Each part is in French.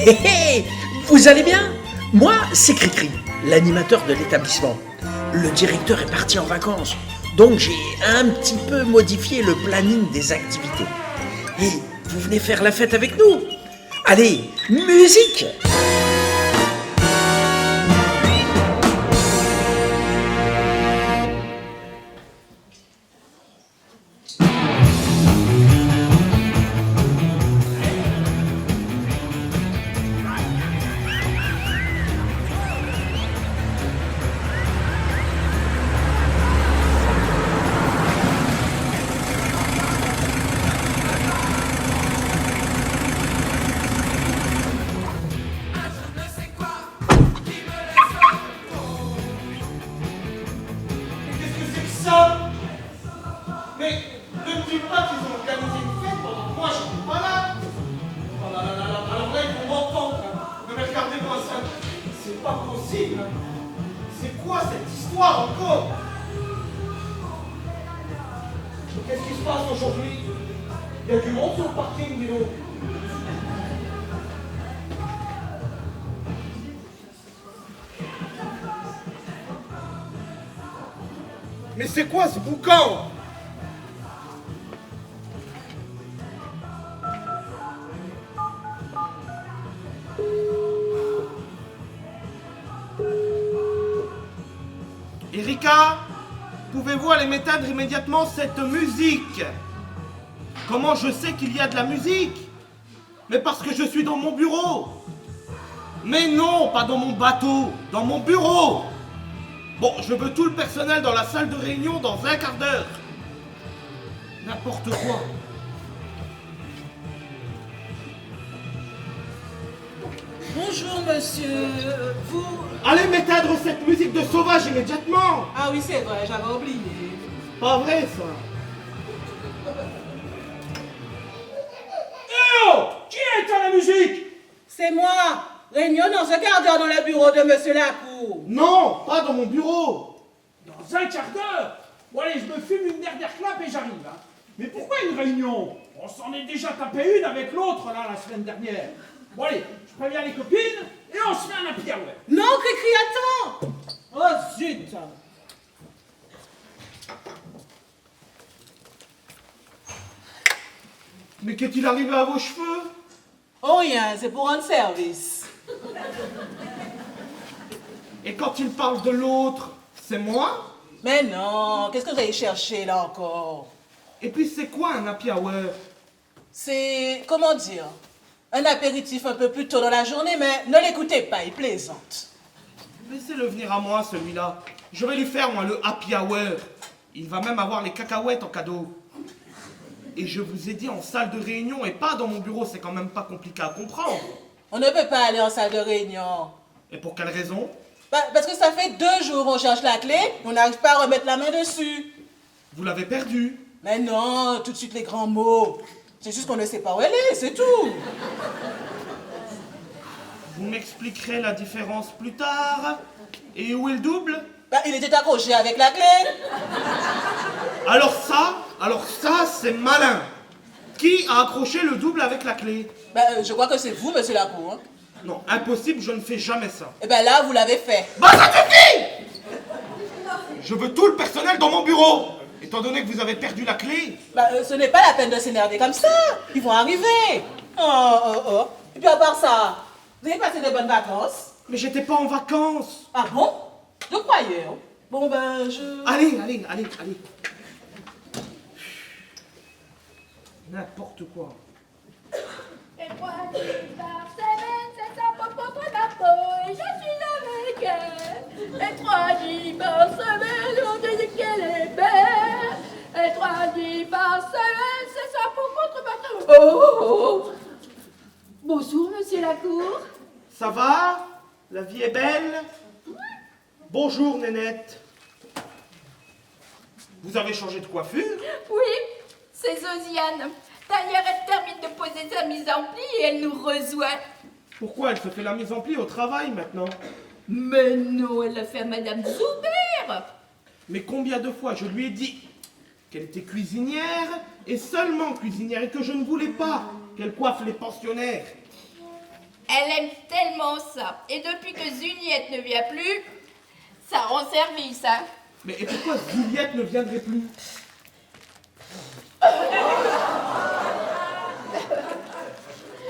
Hé hé, vous allez bien? Moi, c'est Cricri, l'animateur de l'établissement. Le directeur est parti en vacances, donc j'ai un petit peu modifié le planning des activités. Et vous venez faire la fête avec nous? Allez, musique! Ça. Mais ne me dis pas qu'ils ont organisé une fête pendant que moi je n'étais pas là. Oh là là là là, alors là ils vont m'entendre. Ne me regardez pas ça. C'est pas possible. C'est quoi cette histoire encore? Qu'est-ce qui se passe aujourd'hui? Il y a du monde sur le parking, dis donc. Mais c'est quoi ce boucan? Erika, pouvez-vous aller m'éteindre immédiatement cette musique? Comment je sais qu'il y a de la musique? Mais parce que je suis dans mon bureau. Mais non, pas dans mon bateau, dans mon bureau. Bon, je veux tout le personnel dans la salle de réunion dans un quart d'heure. N'importe quoi. Bonjour monsieur, vous... Allez m'éteindre cette musique de sauvage immédiatement. Ah oui c'est vrai, j'avais oublié. Pas vrai ça. Eh oh! Qui a éteint la musique? C'est moi. Réunion dans un quart d'heure dans le bureau de monsieur Lacour. Non, pas dans mon bureau. Dans un quart d'heure? Bon allez, je me fume une dernière clope et j'arrive. Hein. Mais pourquoi une réunion? On s'en est déjà tapé une avec l'autre là la semaine dernière. Bon allez, je préviens les copines et on se met un happy hour. Non, Cricri, attends. Oh zut. Mais qu'est-il arrivé à vos cheveux? Oh rien, c'est pour rendre service. Et quand il parle de l'autre, c'est moi? Mais non, qu'est-ce que vous allez chercher là encore? Et puis c'est quoi un happy hour? C'est, comment dire, un apéritif un peu plus tôt dans la journée, mais ne l'écoutez pas, il plaisante. Laissez-le venir à moi celui-là. Je vais lui faire moi le happy hour. Il va même avoir les cacahuètes en cadeau. Et je vous ai dit en salle de réunion et pas dans mon bureau, c'est quand même pas compliqué à comprendre. On ne peut pas aller en salle de réunion. Et pour quelle raison? Parce que ça fait 2 jours qu'on cherche la clé, on n'arrive pas à remettre la main dessus. Vous l'avez perdue. Mais non, tout de suite les grands mots. C'est juste qu'on ne sait pas où elle est, c'est tout. Vous m'expliquerez la différence plus tard. Et où est le double? Il était accroché avec la clé. Alors ça, c'est malin. Qui a accroché le double avec la clé? Je crois que c'est vous, monsieur Lacour. Hein. Non, impossible, je ne fais jamais ça. Et là, vous l'avez fait. Bah ça suffit! Je veux tout le personnel dans mon bureau. Étant donné que vous avez perdu la clé. Ce n'est pas la peine de s'énerver comme ça. Ils vont arriver. Oh. Et puis à part ça, vous avez passé de bonnes vacances? Mais j'étais pas en vacances. Ah bon? Je croyais. Hein. Bon je... Allez. N'importe quoi. Et 3 jours par semaine, c'est ça pour ma peau, et je suis avec elle. Et 3 jours par semaine, on dit qu'elle est belle. Et 3 jours par semaine, c'est ça pour ma peau. Oh. Bonjour, monsieur Lacour. Ça va? La vie est belle? Bonjour, Nénette. Vous avez changé de coiffure? Oui, c'est Josiane. D'ailleurs, elle termine de poser sa mise en pli et elle nous rejoint. Pourquoi elle se fait la mise en pli au travail maintenant? Mais non, elle l'a fait à Madame Zoubert. Mais combien de fois je lui ai dit qu'elle était cuisinière et seulement cuisinière et que je ne voulais pas qu'elle coiffe les pensionnaires? Elle aime tellement ça. Et depuis que Juliette ne vient plus, ça rend service, hein. Mais et pourquoi Juliette ne viendrait plus?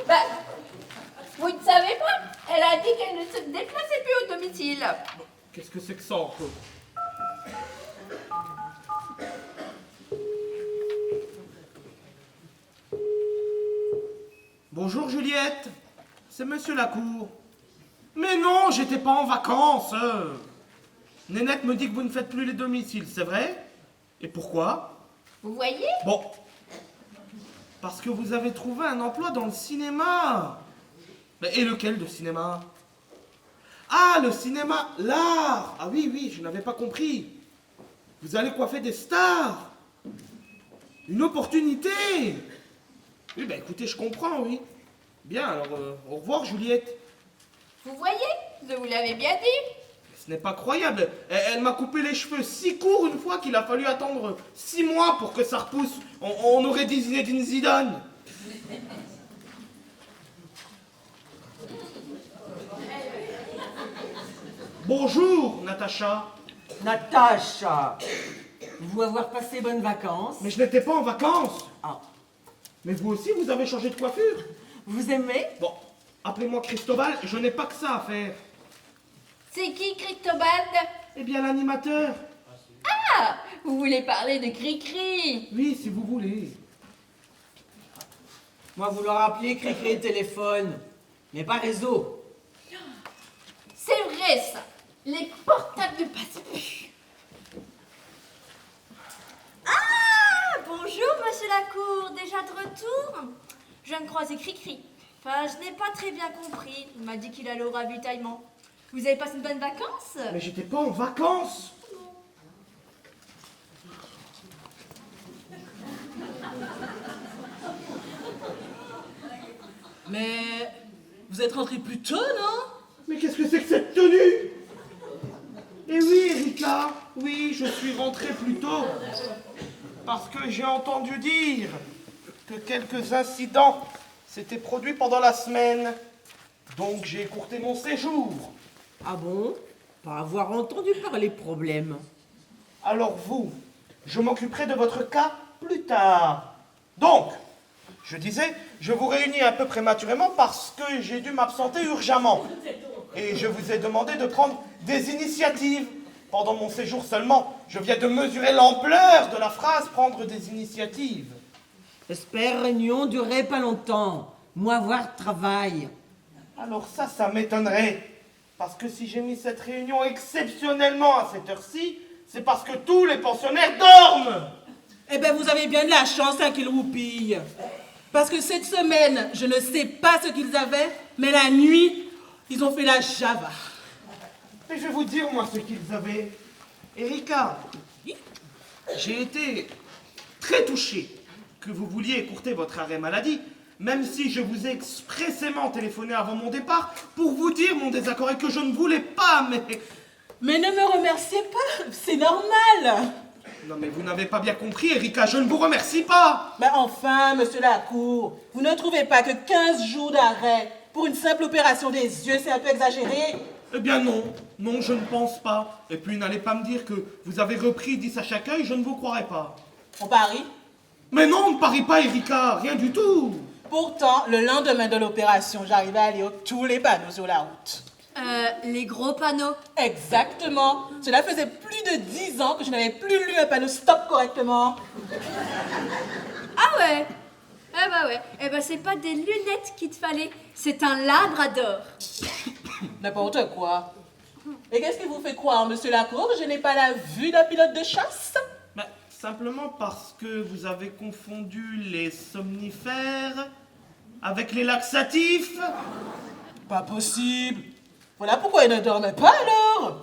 Bah, vous ne savez pas, elle a dit qu'elle ne se déplaçait plus au domicile. Qu'est-ce que c'est que ça encore? Bonjour Juliette, c'est Monsieur Lacour. Mais non, j'étais pas en vacances. Nénette me dit que vous ne faites plus les domiciles, c'est vrai? Et pourquoi? Vous voyez? Bon, parce que vous avez trouvé un emploi dans le cinéma. Et lequel de cinéma? Ah, le cinéma, l'art. Ah oui, oui, je n'avais pas compris. Vous allez coiffer des stars. Une opportunité. Oui, ben écoutez, je comprends, oui. Bien, alors, au revoir, Juliette. Vous voyez? Je vous l'avais bien dit. Ce n'est pas croyable. Elle m'a coupé les cheveux si courts une fois qu'il a fallu attendre 6 mois pour que ça repousse. On aurait dit Zinedine Zidane. Bonjour, Natacha. Natacha, vous avoir passé bonnes vacances. Mais je n'étais pas en vacances. Ah, Mais vous aussi, vous avez changé de coiffure. vous aimez? Bon, appelez-moi Cristobal, je n'ai pas que ça à faire. C'est qui, Cristobal? Eh bien, l'animateur. Ah, vous voulez parler de Cricri? Oui, si vous voulez. Moi, vous leur appelez Cricri téléphone, mais pas réseau. C'est vrai, ça. Les portables ne passent plus. Ah, bonjour, monsieur Lacour, déjà de retour? Je viens de croiser Cricri. Enfin, je n'ai pas très bien compris. Il m'a dit qu'il allait au ravitaillement. Vous avez passé une bonne vacances? Mais j'étais pas en vacances. Mais vous êtes rentré plus tôt, non? Mais qu'est-ce que c'est que cette tenue? Eh oui, Erika, oui, je suis rentré plus tôt. Parce que j'ai entendu dire que quelques incidents s'étaient produits pendant la semaine. Donc j'ai écourté mon séjour. Ah bon? Pas avoir entendu parler problème. Alors vous, je m'occuperai de votre cas plus tard. Donc, je disais, je vous réunis un peu prématurément parce que j'ai dû m'absenter urgemment. Et je vous ai demandé de prendre des initiatives. Pendant mon séjour seulement, je viens de mesurer l'ampleur de la phrase « prendre des initiatives ». J'espère réunion durerait pas longtemps. Moi, voir travail. Alors ça m'étonnerait. Parce que si j'ai mis cette réunion exceptionnellement à cette heure-ci, c'est parce que tous les pensionnaires dorment. Eh ben, vous avez bien de la chance hein, qu'ils roupillent. Parce que cette semaine, je ne sais pas ce qu'ils avaient, mais la nuit, ils ont fait la java. Mais je vais vous dire, moi, ce qu'ils avaient. Erika, j'ai été très touché que vous vouliez écourter votre arrêt maladie, même si je vous ai expressément téléphoné avant mon départ pour vous dire mon désaccord et que je ne voulais pas, mais... Mais ne me remerciez pas, c'est normal. Non, mais vous n'avez pas bien compris, Erika, je ne vous remercie pas. Mais enfin, monsieur Lacour, vous ne trouvez pas que 15 jours d'arrêt pour une simple opération des yeux, c'est un peu exagéré? Eh bien non, non, je ne pense pas. Et puis n'allez pas me dire que vous avez repris 10 à chaque œil, je ne vous croirai pas. On parie? Mais non, ne parie pas, Erika, rien du tout. Pourtant, le lendemain de l'opération, j'arrivais à lire tous les panneaux sur la route. Les gros panneaux. Exactement. Cela faisait plus de 10 ans que je n'avais plus lu un panneau stop correctement. Ah ouais? Eh bah ouais. Eh bah c'est pas des lunettes qu'il te fallait, c'est un labrador. N'importe quoi. Et qu'est-ce qui vous fait croire, monsieur Lacour, que je n'ai pas la vue d'un pilote de chasse? Bah, simplement parce que vous avez confondu les somnifères avec les laxatifs. Pas possible. Voilà pourquoi il ne dormait pas alors.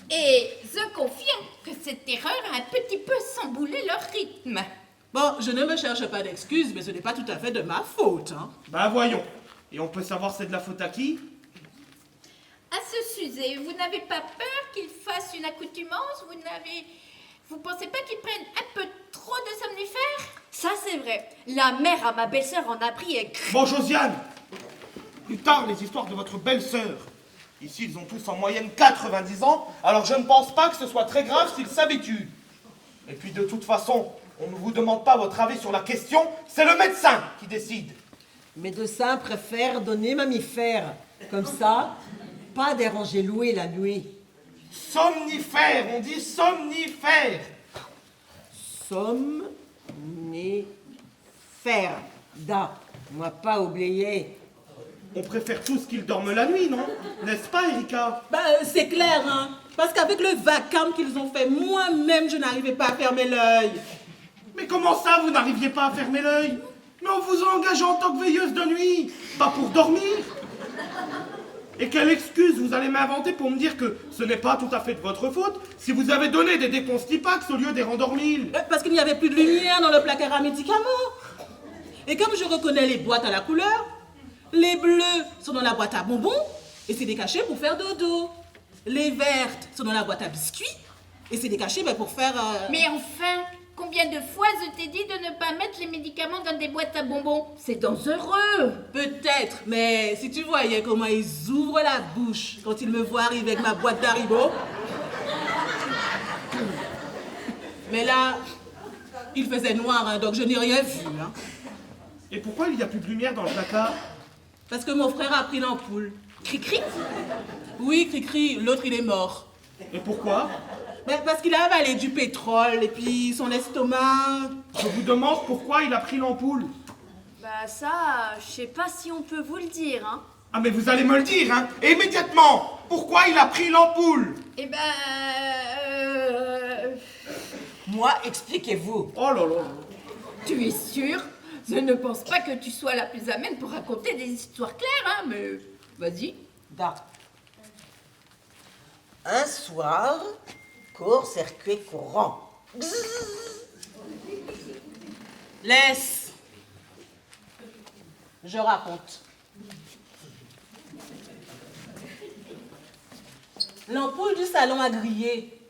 Et je confirme que cette erreur a un petit peu chamboulé leur rythme. Bon, je ne me cherche pas d'excuses, mais ce n'est pas tout à fait de ma faute. Hein. Bah voyons. Et on peut savoir c'est de la faute à qui? À ce sujet, vous n'avez pas peur qu'ils fassent une accoutumance? Vous pensez pas qu'ils prennent un peu trop de somnifères? Ça c'est vrai. La mère à ma belle-sœur en a pris et... Bon, Josiane, Plus tard, les histoires de votre belle-sœur. Ici, ils ont tous en moyenne 90 ans, alors je ne pense pas que ce soit très grave s'ils s'habituent. Et puis de toute façon, on ne vous demande pas votre avis sur la question, c'est le médecin qui décide. Médecin préfère donner mammifère. Comme ça, pas déranger Louis la nuit. Somnifère, on dit somnifère. Somnifère. Da, moi pas oublié. On préfère tous qu'ils dorment la nuit, non? N'est-ce pas, Erika? C'est clair, hein. Parce qu'avec le vacarme qu'ils ont fait, moi-même, je n'arrivais pas à fermer l'œil. Mais comment ça, vous n'arriviez pas à fermer l'œil? Mais on vous a engagé en tant que veilleuse de nuit, pas pour dormir. Et quelle excuse vous allez m'inventer pour me dire que ce n'est pas tout à fait de votre faute si vous avez donné des déconstipax au lieu des rendormils? Parce qu'il n'y avait plus de lumière dans le placard à médicaments. Et comme je reconnais les boîtes à la couleur, les bleus sont dans la boîte à bonbons et c'est des cachets pour faire dodo. Les vertes sont dans la boîte à biscuits et c'est des cachets pour faire... Mais enfin, combien de fois je t'ai dit de ne pas mettre les médicaments dans des boîtes à bonbons? C'est dangereux. Peut-être, mais si tu voyais comment ils ouvrent la bouche quand ils me voient arriver avec ma boîte d'Haribo. Mais là, il faisait noir, hein, donc je n'ai rien vu. Hein. Et pourquoi il n'y a plus de lumière dans le placard? Parce que mon frère a pris l'ampoule. Cri-cri. Oui, Cri-Cri, l'autre il est mort. Et pourquoi? Parce qu'il a avalé du pétrole et puis son estomac... Je vous demande pourquoi il a pris l'ampoule. Bah ça, je sais pas si on peut vous le dire, hein. Ah mais vous allez me le dire, hein, et immédiatement. Pourquoi il a pris l'ampoule? Eh ben... Moi, expliquez-vous. Oh là là. Tu es sûr? Je ne pense pas que tu sois la plus amène pour raconter des histoires claires, hein, mais... Vas-y. Da. Un soir, court-circuit courant. Laisse. Je raconte. L'ampoule du salon a grillé.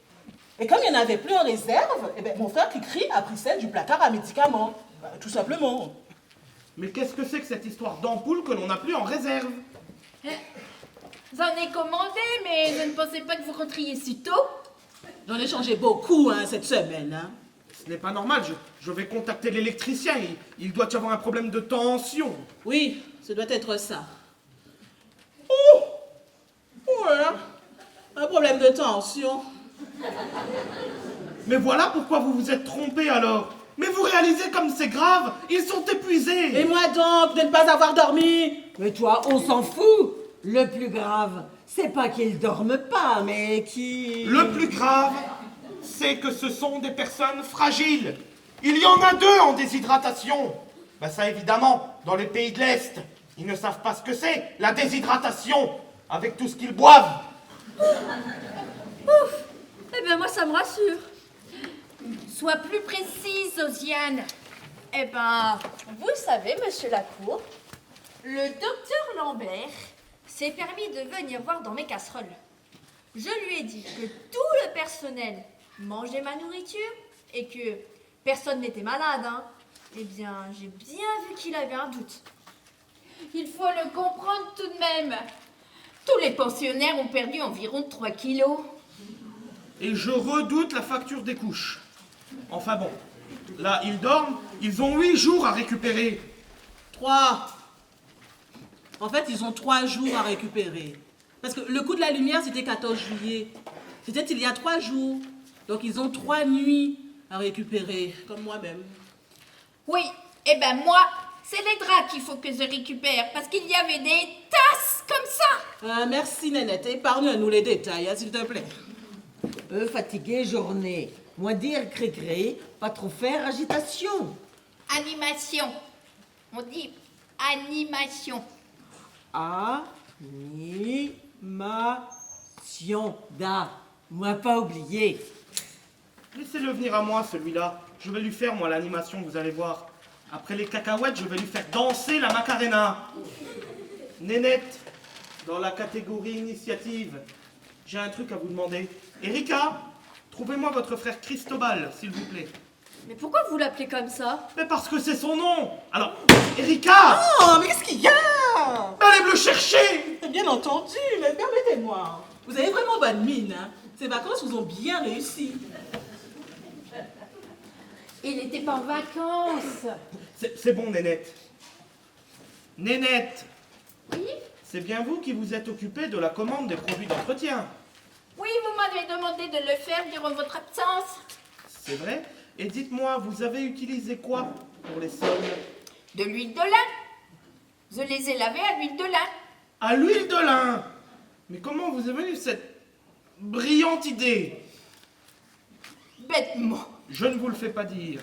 Et comme il n'y en avait plus en réserve, eh ben, mon frère Cri-Cri a pris celle du placard à médicaments. Tout simplement. Mais qu'est-ce que c'est que cette histoire d'ampoule que l'on n'a plus en réserve? J'en ai commandé, mais je ne pensais pas que vous rentriez si tôt. J'en ai changé beaucoup cette semaine. Hein. Ce n'est pas normal, je vais contacter l'électricien, il doit y avoir un problème de tension. Oui, ce doit être ça. Oh! Ouais, un problème de tension. Mais voilà pourquoi vous vous êtes trompé alors. Mais vous réalisez comme c'est grave, ils sont épuisés. Et moi donc, de ne pas avoir dormi? Mais toi, on s'en fout. Le plus grave, c'est pas qu'ils dorment pas, mais qu'ils... Le plus grave, c'est que ce sont des personnes fragiles. Il y en a 2 en déshydratation. Ben ça évidemment, dans les pays de l'Est, ils ne savent pas ce que c'est, la déshydratation, avec tout ce qu'ils boivent. Ouf. Eh ben moi ça me rassure. Sois plus précise, Osiane. Eh ben, vous le savez, monsieur Lacour, le docteur Lambert s'est permis de venir voir dans mes casseroles. Je lui ai dit que tout le personnel mangeait ma nourriture et que personne n'était malade, hein. Eh bien, j'ai bien vu qu'il avait un doute. Il faut le comprendre tout de même. Tous les pensionnaires ont perdu environ 3 kilos. Et je redoute la facture des couches. Enfin bon, là ils dorment, ils ont 8 jours à récupérer. 3. En fait, ils ont 3 jours à récupérer. Parce que le coup de la lumière, c'était 14 juillet. C'était il y a 3 jours. Donc, ils ont 3 nuits à récupérer, comme moi-même. Oui, eh ben moi, c'est les draps qu'il faut que je récupère, parce qu'il y avait des tasses comme ça. Merci, Nénette. Épargne-nous les détails, hein, s'il te plaît. Fatigué journée. Moi dire cré-cré, pas trop faire agitation. Animation. On dit animation. Animation. Da. Moi pas oublié. Laissez-le venir à moi celui-là. Je vais lui faire moi l'animation, vous allez voir. Après les cacahuètes, je vais lui faire danser la Macarena. Nénette, dans la catégorie initiative, j'ai un truc à vous demander. Erika, trouvez-moi votre frère Cristobal, s'il vous plaît. Mais pourquoi vous l'appelez comme ça? Mais parce que c'est son nom. Alors, Erika! Oh, mais qu'est-ce qu'il y a? Elle est bleue chercher. Bien entendu, mais permettez-moi. Vous avez vraiment bonne mine, hein. Ces vacances vous ont bien réussi. Il n'était pas en vacances. C'est bon, Nénette. Nénette, Oui? c'est bien vous qui vous êtes occupée de la commande des produits d'entretien. Oui, vous m'avez demandé de le faire durant votre absence. C'est vrai? Et dites-moi, vous avez utilisé quoi pour les sols? De l'huile de lin. Je les ai lavés à l'huile de lin. À l'huile de lin. Mais comment vous est venue cette brillante idée? Bêtement. Je ne vous le fais pas dire.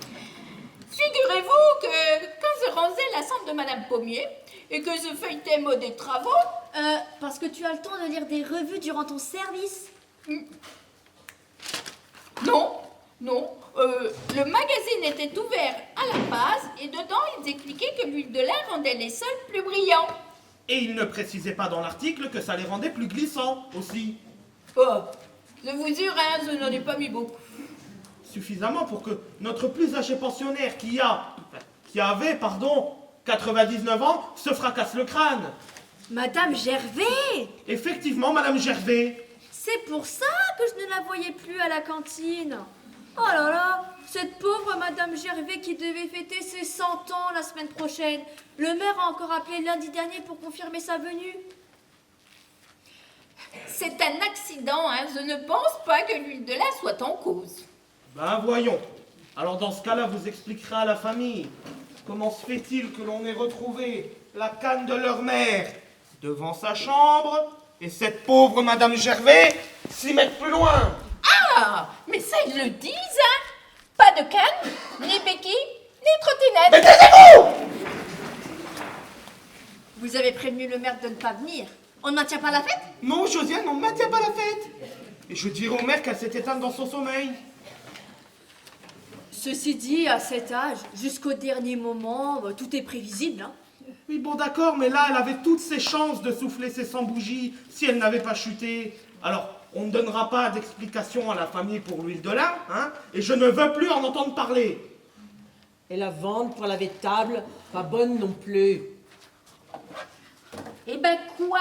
Figurez-vous que quand je rangeais la chambre de Madame Pommier et que je feuilletais mot des travaux, Parce que tu as le temps de lire des revues durant ton service. non, le magazine était ouvert à la base et dedans ils expliquaient que l'huile de lin rendait les sols plus brillants. Et il ne précisait pas dans l'article que ça les rendait plus glissants aussi. Oh, je vous jure, hein, je n'en ai pas mis beaucoup. Suffisamment pour que notre plus âgé pensionnaire qui avait 99 ans se fracasse le crâne. Madame Gervais! Effectivement, Madame Gervais. C'est pour ça que je ne la voyais plus à la cantine. Oh là là, cette pauvre Madame Gervais qui devait fêter ses 100 ans la semaine prochaine. Le maire a encore appelé lundi dernier pour confirmer sa venue. C'est un accident, hein, je ne pense pas que l'huile de lin soit en cause. Ben voyons. Alors dans ce cas-là, vous expliquerez à la famille. Comment se fait-il que l'on ait retrouvé la canne de leur mère devant sa chambre et cette pauvre Madame Gervais 6 mètres plus loin? Ah, mais ça ils le disent, hein. Pas de canne, ni béquille, ni trottinette. Mais taisez-vous! Vous avez prévenu le maire de ne pas venir. On ne maintient pas la fête? Non, Josiane, on ne maintient pas la fête. Et je dirai au maire qu'elle s'est éteinte dans son sommeil. Ceci dit, à cet âge, jusqu'au dernier moment, tout est prévisible. Hein. Oui, bon, d'accord, mais là, elle avait toutes ses chances de souffler ses 100 bougies si elle n'avait pas chuté. Alors, on ne donnera pas d'explication à la famille pour l'huile de lin, hein, et je ne veux plus en entendre parler. Et la vente pour laver de table, pas bonne non plus. Eh ben quoi?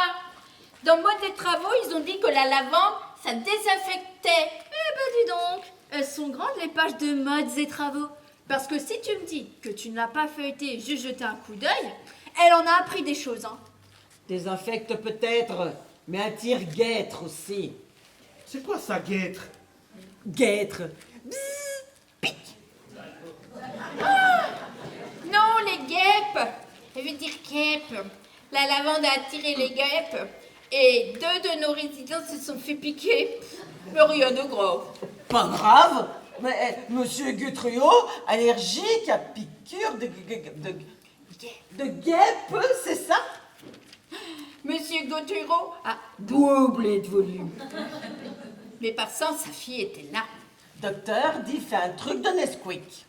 Dans mode des travaux, ils ont dit que la lavande, ça désinfectait. Eh ben dis donc, elles sont grandes les pages de modes et travaux. Parce que si tu me dis que tu ne l'as pas feuilleté, juste jeté un coup d'œil, elle en a appris des choses. Hein. Désinfecte peut-être, mais attire guêtre aussi. C'est quoi ça, guêtre? Guêtre. Non, les guêpes. Je veux dire guêpes. La lavande a attiré les guêpes et 2 de nos résidents se sont fait piquer. Mais rien de grave. Pas grave, mais monsieur Guthrio, allergique à piqûre de guêpe, c'est ça? Monsieur Gauturo a doublé de volume. Mais passant, sa fille était là. Docteur dit fais un truc de Nesquik.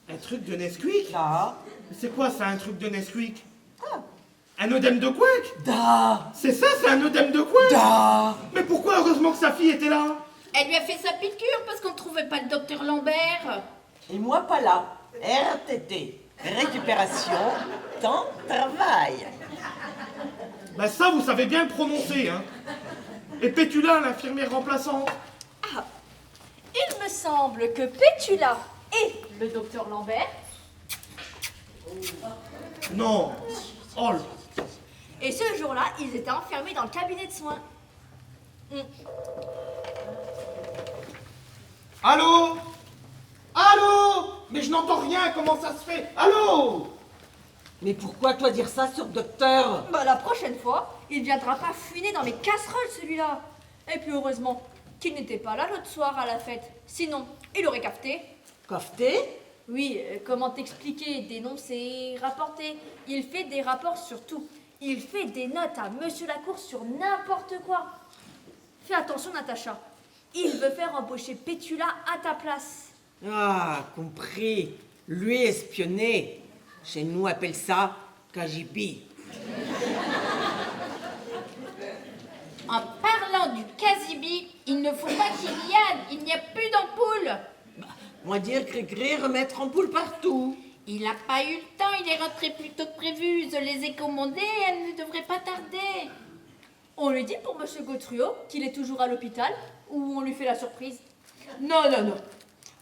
Un truc de Nesquik? Là. C'est quoi ça, un truc de Nesquik? Un œdème de couec? Da. C'est ça, c'est un œdème de couec? Da. Mais pourquoi heureusement que sa fille était là? Elle lui a fait sa piqûre parce qu'on ne trouvait pas le docteur Lambert. Et moi pas là. RTT. Récupération, temps, travail. Ben ça, vous savez bien le prononcer, hein. Et Pétula, l'infirmière remplaçante? Il me semble que Pétula et le docteur Lambert, Non. Oh, et ce jour-là, ils étaient enfermés dans le cabinet de soins. allô? Allô? Mais je n'entends rien, comment ça se fait? Allô? Mais pourquoi toi dire ça sur docteur? Bah la prochaine fois, il viendra pas fuiner dans mes casseroles celui-là. Et puis heureusement qu'il n'était pas là l'autre soir à la fête. Sinon, il aurait cafeté. Cafeté? Oui, comment t'expliquer, dénoncer, rapporter. Il fait des rapports sur tout. Il fait des notes à Monsieur Lacour sur n'importe quoi. Fais attention, Natacha. Il veut faire embaucher Pétula à ta place. Ah, compris. Lui espionner. Chez nous, on appelle ça KGB. En parlant du Kazibi, il ne faut pas qu'il y aille, il n'y a plus d'ampoule. Moi dire, Grégry, remettre en poule partout. Il n'a pas eu le temps, il est rentré plus tôt que prévu. Je les ai commandés et elles ne devraient pas tarder. On lui dit pour Monsieur Gautruot qu'il est toujours à l'hôpital ou on lui fait la surprise? Non, non, non.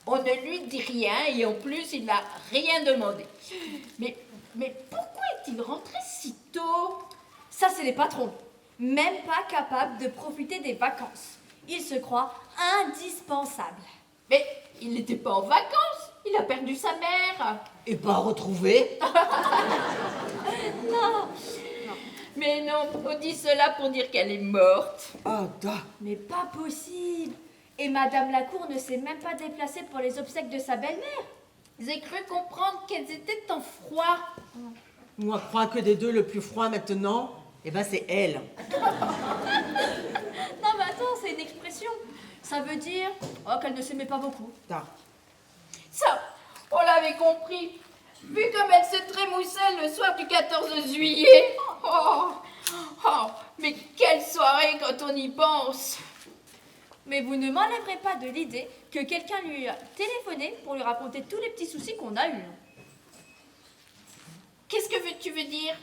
On ne lui dit rien et en plus, il n'a rien demandé. Mais pourquoi est-il rentré si tôt? Ça, c'est les patrons. Même pas capables de profiter des vacances. Ils se croient indispensables. Mais il n'était pas en vacances. Il a perdu sa mère. Et pas retrouvé. Non. Mais non, on dit cela pour dire qu'elle est morte. Ah, da. Mais pas possible. Et Madame Lacour ne s'est même pas déplacée pour les obsèques de sa belle-mère. J'ai cru comprendre qu'elles étaient en froid. Moi, crois que des deux, le plus froid maintenant, eh ben c'est elle. Non, mais attends, c'est une expression. Ça veut dire qu'elle ne s'aimait pas beaucoup. Da. Ça, on l'avait compris. Vu comme elle se trémoussait le soir du 14 juillet. Mais quelle soirée quand on y pense. Mais vous ne m'enlèverez pas de l'idée que quelqu'un lui a téléphoné pour lui raconter tous les petits soucis qu'on a eus. Qu'est-ce que tu veux dire?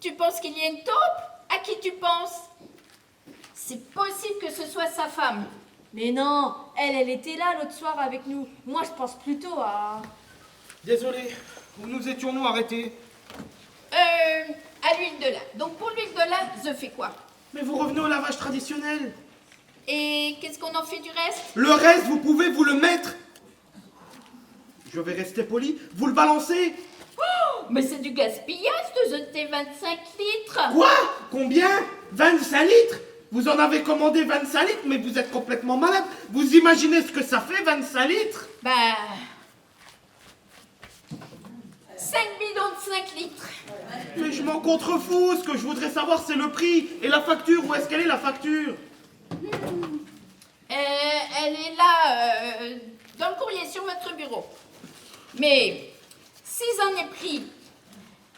Tu penses qu'il y a une taupe? À qui tu penses? C'est possible que ce soit sa femme. Mais non, elle était là l'autre soir avec nous. Moi, je pense plutôt à... Désolé, où nous étions-nous arrêtés? À l'huile de lin. Donc pour l'huile de lin, je fais quoi? Mais vous revenez au lavage traditionnel. Et qu'est-ce qu'on en fait du reste? Le reste, vous pouvez vous le mettre. Je vais rester poli. Vous le balancez. Mais c'est du gaspillage de jeter 25 litres. Quoi? Combien? 25 litres? Vous en avez commandé 25 litres, mais vous êtes complètement malade. Vous imaginez ce que ça fait, 25 litres? 5 bidons de 5 litres. Mais je m'en contrefous. Ce que je voudrais savoir, c'est le prix. Et la facture, où est-ce qu'elle est, la facture? Elle est là, dans le courrier sur votre bureau. Mais si j'en ai pris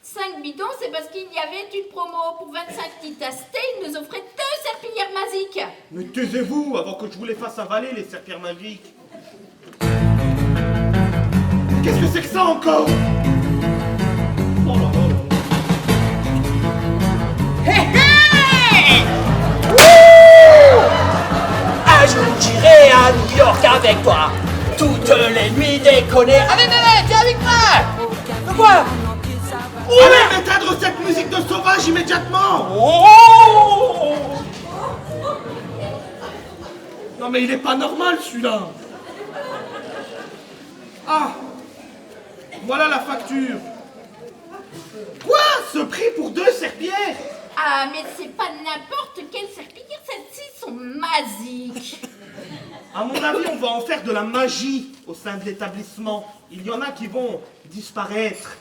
5 bidons, c'est parce qu'il y avait une promo pour 25 litres à Sté, ils nous offraient 2 serpillères magiques. Mais taisez-vous avant que je vous les fasse avaler, les serpillères magiques. Qu'est-ce que c'est que ça encore? Oh là là là. Ah, je dirai à New York avec toi. Toutes les nuits déconner. Allez, Nénette, viens avec moi. De quoi? Allez m'éteindre cette musique de sauvage immédiatement. Oh! Non mais il est pas normal celui-là. Ah, voilà la facture. Quoi? Ce prix pour 2 serpillères? Ah, mais c'est pas n'importe quelle serpillière, celles-ci sont magiques. À mon avis, on va en faire de la magie au sein de l'établissement. Il y en a qui vont disparaître.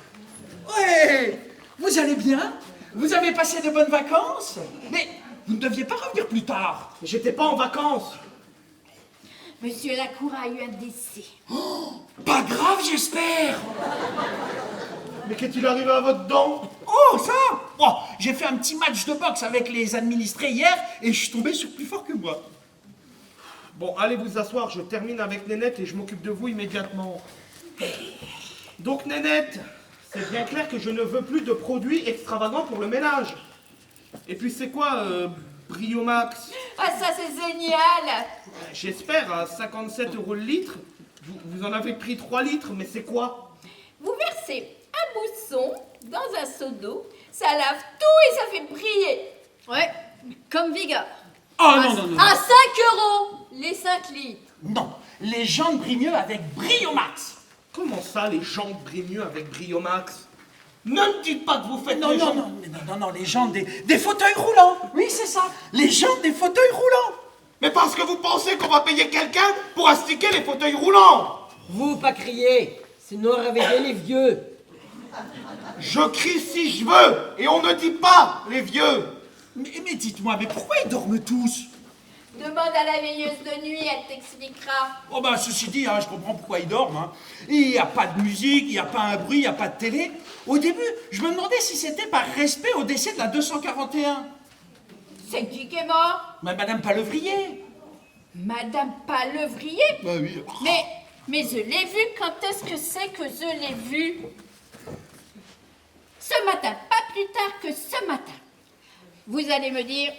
Ouais, vous allez bien? Vous avez passé de bonnes vacances? Mais vous ne deviez pas revenir plus tard. J'étais pas en vacances. Monsieur Lacour a eu un décès. Pas grave, j'espère. Mais qu'est-il arrivé à votre dent? Oh, ça! Oh, j'ai fait un petit match de boxe avec les administrés hier et je suis tombé sur plus fort que moi. Bon, allez vous asseoir, je termine avec Nénette et je m'occupe de vous immédiatement. Donc Nénette, c'est bien clair que je ne veux plus de produits extravagants pour le ménage. Et puis c'est quoi, Briomax? Ah, ça c'est génial. J'espère à 57 € le litre. Vous en avez pris 3 litres, mais c'est quoi? Vous versez un mousson dans un seau d'eau, ça lave tout et ça fait briller. Ouais, comme Vigor. Oh non, non, non. À 5 € les 5 litres. Non, les jantes brillent mieux avec Briomax. Comment ça, les jantes brillent mieux avec Briomax? Ne me dites pas que vous faites Non, les non, jantes... non, non, les jantes des fauteuils roulants. Oui, c'est ça, les jantes des fauteuils roulants. Mais parce que vous pensez qu'on va payer quelqu'un pour astiquer les fauteuils roulants? Vous, pas crier, sinon réveillez les vieux. Je crie si je veux, et on ne dit pas les vieux. Mais dites-moi, mais pourquoi ils dorment tous? Demande à la veilleuse de nuit, elle t'expliquera. Oh bah ceci dit, hein, je comprends pourquoi ils dorment. Hein. Il n'y a pas de musique, il n'y a pas un bruit, il n'y a pas de télé. Au début, je me demandais si c'était par respect au décès de la 241. C'est qui est mort? Madame Palevrier. Madame Palevrier? Bah oui. Mais je l'ai vu, quand est-ce que c'est que je l'ai vu? ce matin, pas plus tard que ce matin. Vous allez me dire,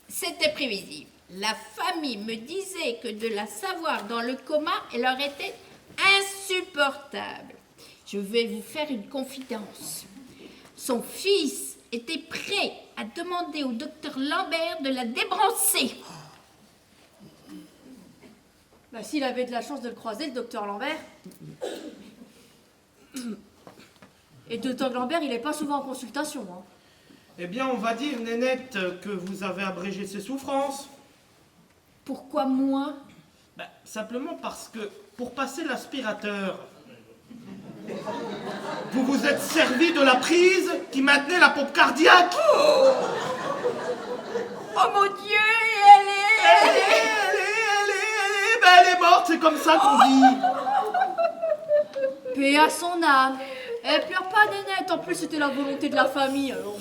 c'était prévisible. La famille me disait que de la savoir dans le coma, elle leur était insupportable. Je vais vous faire une confidence. Son fils était prêt à demander au docteur Lambert de la débrancher. Bah, s'il avait de la chance de le croiser, le docteur Lambert. Et le docteur Lambert, il est pas souvent en consultation. Hein. Eh bien, on va dire, Nénette, que vous avez abrégé ses souffrances. Pourquoi moi? Ben, simplement parce que, pour passer l'aspirateur, vous vous êtes servi de la prise qui maintenait la pompe cardiaque. Oh mon Dieu, Elle est morte, c'est comme ça qu'on dit. Paix à son âme. Elle pleure pas, Nénette. En plus, c'était la volonté de la famille. Alors...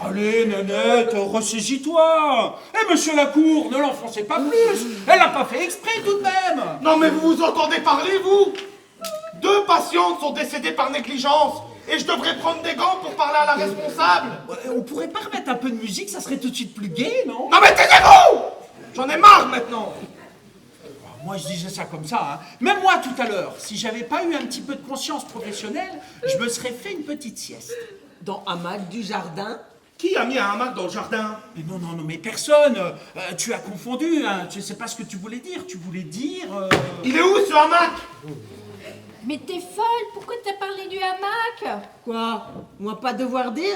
Allez, Nénette, ressaisis-toi. Eh, monsieur Lacour, ne l'enfoncez pas plus. Elle n'a pas fait exprès tout de même. Non mais vous vous entendez parler, vous? 2 patientes sont décédées par négligence. Et je devrais prendre des gants pour parler à la responsable. On pourrait pas remettre un peu de musique, ça serait tout de suite plus gai, non? Non mais taisez-vous! J'en ai marre maintenant. Moi, je disais ça comme ça, hein. Même moi, tout à l'heure, si j'avais pas eu un petit peu de conscience professionnelle, je me serais fait une petite sieste. Dans hamac du jardin. Qui a mis un hamac dans le jardin? Mais non, mais personne. Tu as confondu, hein. Je sais pas ce que tu voulais dire. Tu voulais dire... Il est où ce hamac? mais t'es folle, pourquoi t'as parlé du hamac? Quoi? Moi pas devoir dire?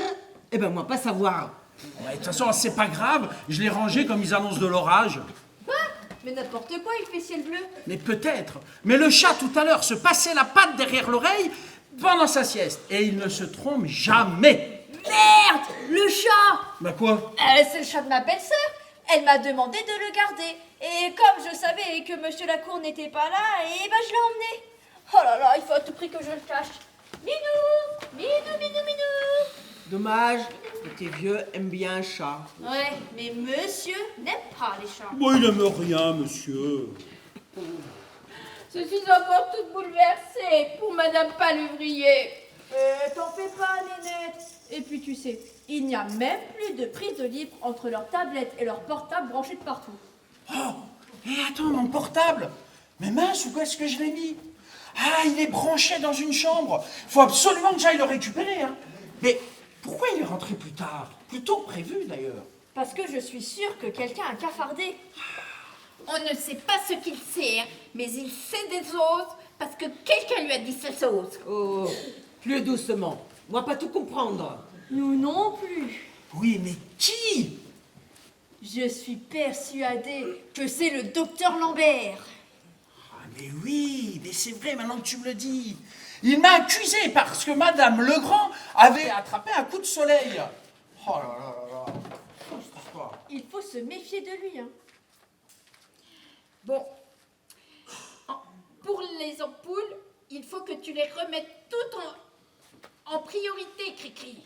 Eh ben moi pas savoir. Ouais, de toute façon, c'est pas grave. Je l'ai rangé comme ils annoncent de l'orage. Mais n'importe quoi, il fait ciel bleu. Mais peut-être. Mais le chat, tout à l'heure, se passait la patte derrière l'oreille pendant sa sieste. Et il ne se trompe jamais. Merde! Le chat! Bah quoi? C'est le chat de ma belle-sœur. Elle m'a demandé de le garder. Et comme je savais que Monsieur Lacour n'était pas là, et ben je l'ai emmené. Oh là là, il faut à tout prix que je le cache. Minou! Minou, minou, minou! Dommage que tes vieux aiment bien un chat. Ouais, mais monsieur n'aime pas les chats. Moi, il n'aime rien, monsieur. Je suis encore toute bouleversée pour Madame Paluvrier. T'en fais pas, Nénette. Et puis tu sais, il n'y a même plus de prise de libre entre leur tablette et leur portable branchés de partout. Oh, et attends, mon portable. Mais mince, où est-ce que je l'ai mis? Ah, il est branché dans une chambre. Faut absolument que j'aille le récupérer, hein. Mais pourquoi il est rentré plus tard? Plus tôt que prévu, d'ailleurs. Parce que je suis sûre que quelqu'un a cafardé. On ne sait pas ce qu'il sait, hein, mais il sait des choses parce que quelqu'un lui a dit ces choses. Oh, plus doucement. Moi pas tout comprendre. Nous non plus. Oui, mais qui? Je suis persuadée que c'est le docteur Lambert. Ah, mais oui, mais c'est vrai, maintenant que tu me le dis. Il m'a accusé parce que Madame Legrand avait attrapé un coup de soleil. Oh là là là là. Cette histoire. Il faut se méfier de lui, hein. Bon, pour les ampoules, il faut que tu les remettes toutes en priorité, Cricri.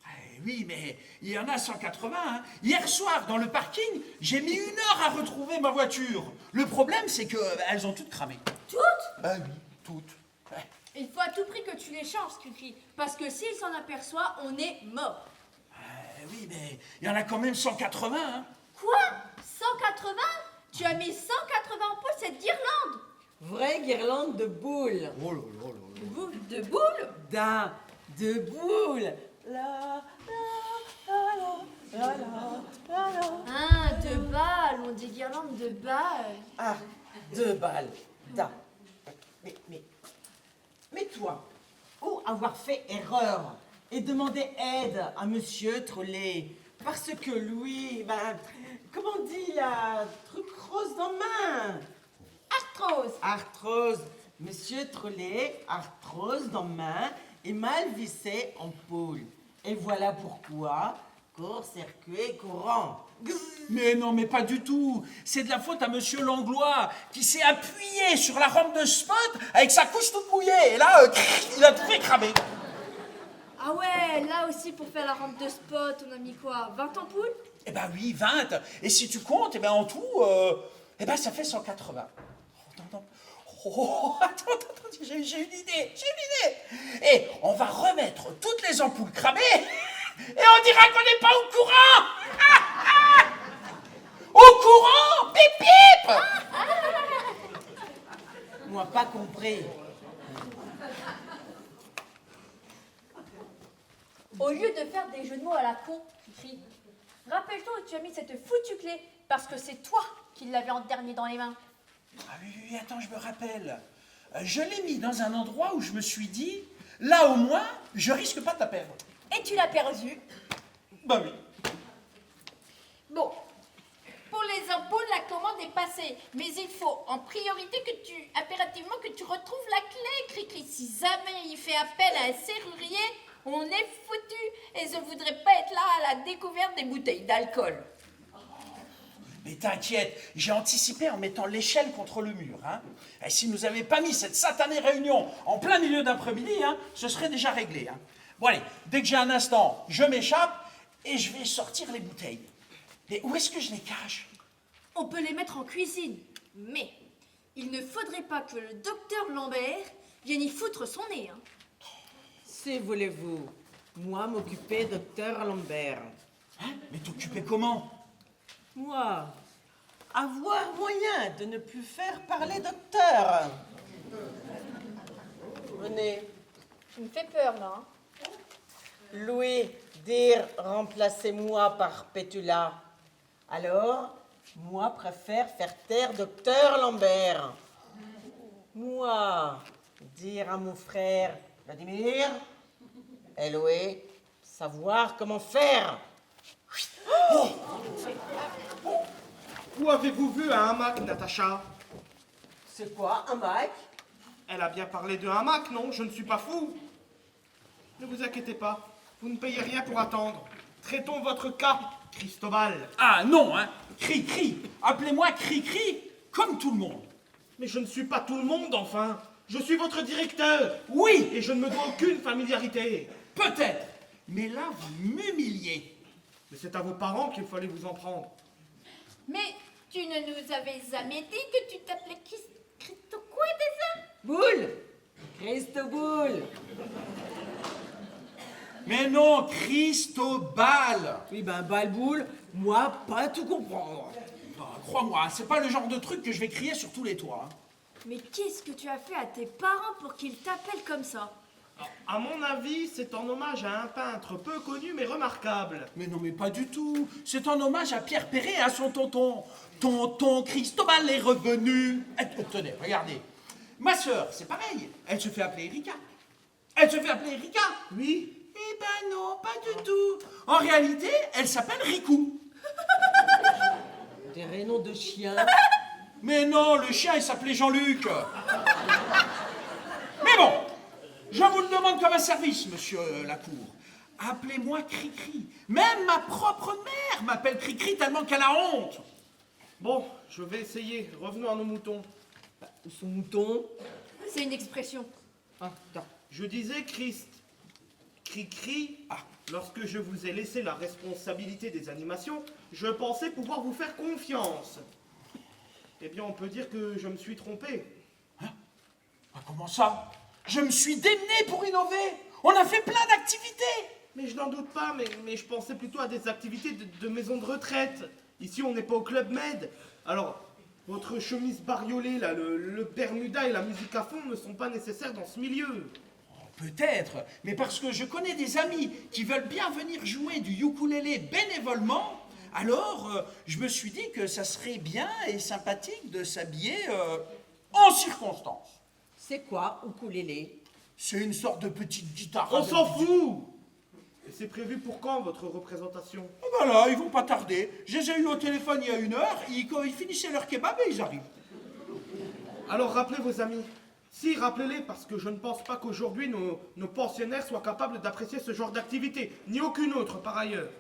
Eh oui, mais il y en a 180. Hein. Hier soir, dans le parking, j'ai mis 1 heure à retrouver ma voiture. Le problème, c'est qu'elles ont toutes cramé. Toutes? Ah oui, toutes. Ouais. Il faut à tout prix que tu les changes, Cricri. Parce que s'il s'en aperçoit, on est mort. Oui, mais il y en a quand même 180. Hein. Quoi? 180? Tu as mis 180 ampoules cette guirlande? Vraie guirlande de boules. Oh là là là là. De boules? De boules. La, la, la, la, la, la, la. Ah, de balles. On dit guirlande de balles. Ah, 2 balles. Da. Mais toi, où avoir fait erreur et demander aide à Monsieur Trollet? Parce que lui, ben, comment on dit, il a truc rose dans la main. Arthrose. Arthrose. Monsieur Trollet, arthrose dans la main et mal vissé en poule. Et voilà pourquoi court-circuit courant. Mais non, mais pas du tout. C'est de la faute à Monsieur Langlois qui s'est appuyé sur la rampe de Spot avec sa couche toute mouillée. Et là, il a tout fait cramer. Ah ouais, là aussi pour faire la rampe de Spot, on a mis quoi? 20 ampoules? Eh ben oui, 20. Et si tu comptes, eh ben en tout, eh ben ça fait 180. Oh, attends, j'ai une idée. Et on va remettre toutes les ampoules cramées et on dira qu'on n'est pas au courant. Au courant, pip pip. Moi, pas compris. Au lieu de faire des jeux de mots à la con, Cricri, rappelle-toi où tu as mis cette foutue clé, parce que c'est toi qui l'avais en dernier dans les mains. Ah oui, attends, je me rappelle. Je l'ai mis dans un endroit où je me suis dit, là au moins, je risque pas de la perdre. Et tu l'as perdu. Bah oui. Bon, pour les ampoules, la commande est passée. Mais il faut en priorité impérativement que tu retrouves la clé, Cricri. Si jamais il fait appel à un serrurier, on est foutu. Et je voudrais pas être là à la découverte des bouteilles d'alcool. Mais t'inquiète, j'ai anticipé en mettant l'échelle contre le mur. Hein. Et si nous n'avions pas mis cette satanée réunion en plein milieu d'après-midi, hein, ce serait déjà réglé. Hein. Bon allez, dès que j'ai un instant, je m'échappe et je vais sortir les bouteilles. Mais où est-ce que je les cache? On peut les mettre en cuisine, mais il ne faudrait pas que le docteur Lambert vienne y foutre son nez. Hein. Si voulez-vous, moi m'occuper, docteur Lambert. Hein? Mais t'occuper comment? Moi, avoir moyen de ne plus faire parler docteur. Venez. Tu me fais peur, là. Hein. Louis, dire remplacez-moi par Pétula. Alors, moi préfère faire taire docteur Lambert. Moi, dire à mon frère Vladimir, et Louis, savoir comment faire. Oh. Où avez-vous vu un hamac, Natacha? C'est quoi, un Mac? Elle a bien parlé de hamac, non? Je ne suis pas fou. Ne vous inquiétez pas, vous ne payez rien pour attendre. Traitons votre cas, Cristobal. Ah non, hein. Cri-cri. Appelez-moi Cri-cri, comme tout le monde. Mais je ne suis pas tout le monde, enfin. Je suis votre directeur. Oui, Et je ne me dois aucune familiarité. peut-être. Mais là, vous m'humiliez. Mais c'est à vos parents qu'il fallait vous en prendre. Mais tu ne nous avais jamais dit que tu t'appelais Christo quoi déjà? Boule, Christoboule. Mais non, Cristobal. Oui, ben, Balboule, moi, pas tout comprendre. Bah, crois-moi, c'est pas le genre de truc que je vais crier sur tous les toits. Hein. Mais qu'est-ce que tu as fait à tes parents pour qu'ils t'appellent comme ça? À mon avis, c'est en hommage à un peintre peu connu mais remarquable. Mais non, mais pas du tout. C'est en hommage à Pierre Perret et à son tonton. Tonton Cristobal est revenu. Tenez, regardez. Ma sœur, c'est pareil. Elle se fait appeler Erika. Elle se fait appeler Erika. Oui. Eh ben non, pas du tout. En réalité, elle s'appelle Rikou. Des rénoms de chiens. Mais non, le chien, il s'appelait Jean-Luc. Mais bon, je vous le demande comme un service, monsieur Lacour. Appelez-moi Cri-Cri. Même ma propre mère m'appelle Cri-Cri tellement qu'elle a honte. Bon, je vais essayer. Revenons à nos moutons. Où sont moutons? C'est une expression. Ah, attends. Je disais Christ. Cri-cri. Ah, lorsque je vous ai laissé la responsabilité des animations, je pensais pouvoir vous faire confiance. Eh bien, on peut dire que je me suis trompé. Hein? Ah, comment ça? Je me suis démené pour innover. On a fait plein d'activités. Mais je n'en doute pas, mais je pensais plutôt à des activités de maison de retraite. Ici, on n'est pas au Club Med. Alors, votre chemise bariolée, là, le Bermuda et la musique à fond ne sont pas nécessaires dans ce milieu. Peut-être, mais parce que je connais des amis qui veulent bien venir jouer du ukulélé bénévolement, alors je me suis dit que ça serait bien et sympathique de s'habiller en circonstance. C'est quoi, ukulélé? C'est une sorte de petite guitare. On s'en fout! Et c'est prévu pour quand, votre représentation? Ah ben là, ils vont pas tarder. Je les ai eu au téléphone il y a 1 heure, ils finissaient leur kebab et ils arrivent. Alors rappelez vos amis. Si, rappelez-les, parce que je ne pense pas qu'aujourd'hui nos pensionnaires soient capables d'apprécier ce genre d'activité, ni aucune autre par ailleurs.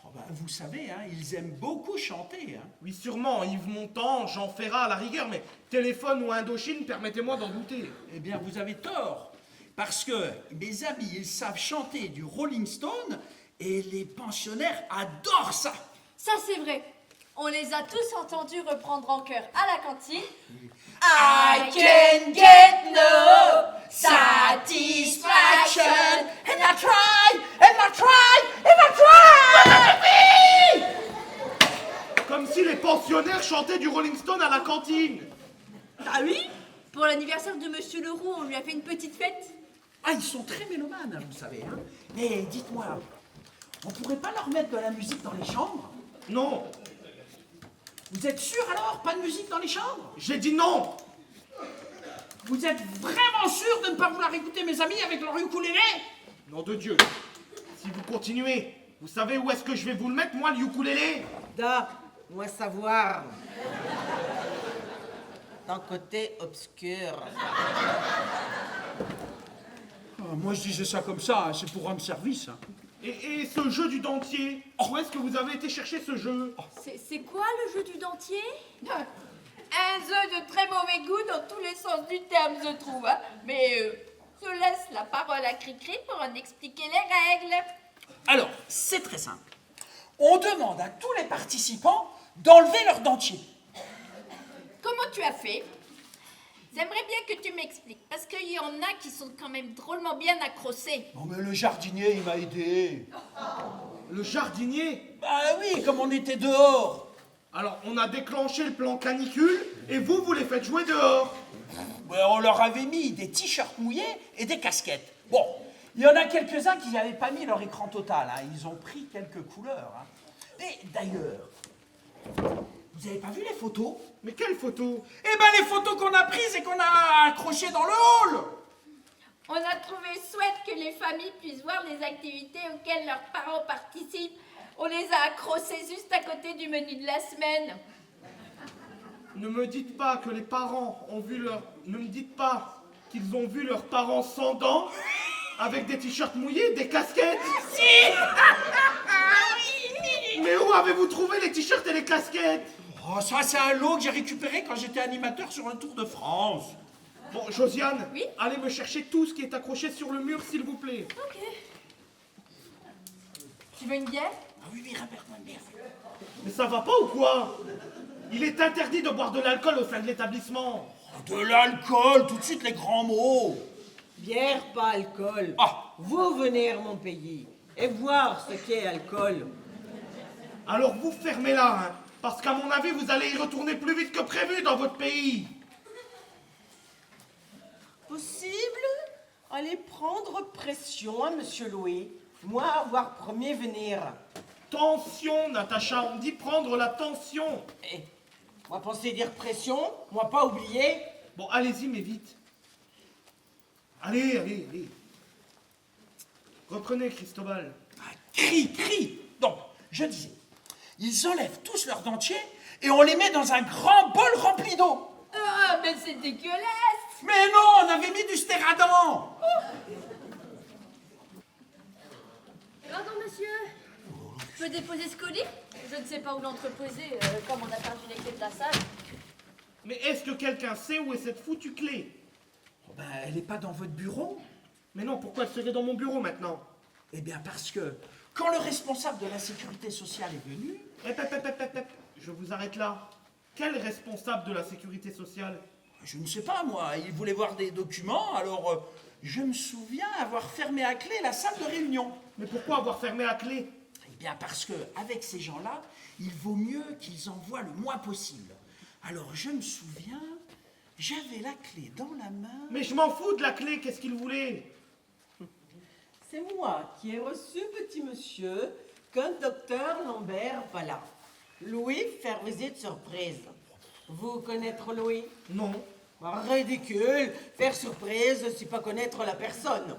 Oh ben, vous savez, hein, ils aiment beaucoup chanter. Hein. Oui, sûrement, Yves Montand, Jean Ferrat à la rigueur, mais téléphone ou Indochine, permettez-moi d'en douter. Eh bien, vous avez tort, parce que mes amis, ils savent chanter du Rolling Stone, et les pensionnaires adorent ça. Ça, c'est vrai. On les a tous entendus reprendre en chœur à la cantine. I can get no satisfaction. And I try, and I try, and I try. Comme si les pensionnaires chantaient du Rolling Stone à la cantine. Ah oui? Pour l'anniversaire de Monsieur Leroux, on lui a fait une petite fête. Ah, ils sont très mélomanes, hein, vous savez. Hein. Mais dites-moi, on pourrait pas leur mettre de la musique dans les chambres? Non, Vous êtes sûr alors? Pas de musique dans les chambres? j'ai dit non. Vous êtes vraiment sûr de ne pas vouloir écouter mes amis avec leur ukulélé? Nom de Dieu. Si vous continuez, vous savez où est-ce que je vais vous le mettre, moi, le ukulélé? Da, moi savoir. D'un côté obscur. Moi, je disais ça comme ça, hein, c'est pour rendre service. Hein. Et ce jeu du dentier, où est-ce que vous avez été chercher ce jeu? C'est quoi le jeu du dentier? Un jeu de très mauvais goût dans tous les sens du terme, je trouve. Hein. Mais je laisse la parole à Cricri pour en expliquer les règles. Alors, c'est très simple. On demande à tous les participants d'enlever leur dentier. Comment tu as fait? J'aimerais bien que tu m'expliques, parce qu'il y en a qui sont quand même drôlement bien accrochés. Non, mais le jardinier, il m'a aidé. Le jardinier? Bah oui, comme on était dehors. Alors, on a déclenché le plan canicule, et vous les faites jouer dehors. On leur avait mis des t-shirts mouillés et des casquettes. Bon, il y en a quelques-uns qui n'avaient pas mis leur écran total. Hein. Ils ont pris quelques couleurs. Hein. Et d'ailleurs, vous n'avez pas vu les photos? Mais quelle photo? Eh ben les photos qu'on a prises et qu'on a accrochées dans le hall. On a trouvé chouette que les familles puissent voir les activités auxquelles leurs parents participent. On les a accrochés juste à côté du menu de la semaine. Ne me dites pas que les parents ont vu leur... Ne me dites pas qu'ils ont vu leurs parents sans dents, avec des t-shirts mouillés, des casquettes. Si. Mais où avez-vous trouvé les t-shirts et les casquettes? Oh, ça c'est un lot que j'ai récupéré quand j'étais animateur sur un Tour de France. Bon, Josiane, Oui? allez me chercher tout ce qui est accroché sur le mur, s'il vous plaît. Ok. Tu veux une bière? Ah oui, rapporte-moi une bière. Mais ça va pas ou quoi? Il est interdit de boire de l'alcool au sein de l'établissement. De l'alcool, tout de suite les grands mots. Bière, pas alcool. Ah. Vous venez à mon pays et voir ce qu'est alcool. Alors vous fermez là, hein, parce qu'à mon avis, vous allez y retourner plus vite que prévu dans votre pays. Possible? Allez prendre pression à Monsieur Louis. Moi, avoir premier venir. Tension, Natacha, on dit prendre la tension. Eh, moi penser dire pression, moi pas oublier. Bon, allez-y, mais vite. Allez, allez, allez. Reprenez, Cristobal. Ah, crie. Donc, je disais, ils enlèvent tous leurs dentiers et on les met dans un grand bol rempli d'eau. Ah, mais c'est dégueulasse! Mais non, on avait mis du stéradant. Pardon, monsieur. Je peux déposer ce colis? Je ne sais pas où l'entreposer, comme on a perdu les clés de la salle. Mais est-ce que quelqu'un sait où est cette foutue clé? Oh ben, elle n'est pas dans votre bureau? Mais non, pourquoi elle serait dans mon bureau maintenant? Eh bien, parce que quand le responsable de la sécurité sociale est venu... Je vous arrête là. Quel responsable de la sécurité sociale? Je ne sais pas, moi, il voulait voir des documents, alors je me souviens avoir fermé à clé la salle de réunion. Mais pourquoi avoir fermé à clé? Eh bien, parce que avec ces gens-là, il vaut mieux qu'ils en voient le moins possible. Alors, je me souviens, j'avais la clé dans la main... Mais je m'en fous de la clé, qu'est-ce qu'il voulait? C'est moi qui ai reçu, petit monsieur, qu'un docteur Lambert va là. Louis faire visite surprise. Vous connaître Louis? Non. Ridicule, faire surprise, c'est pas connaître la personne.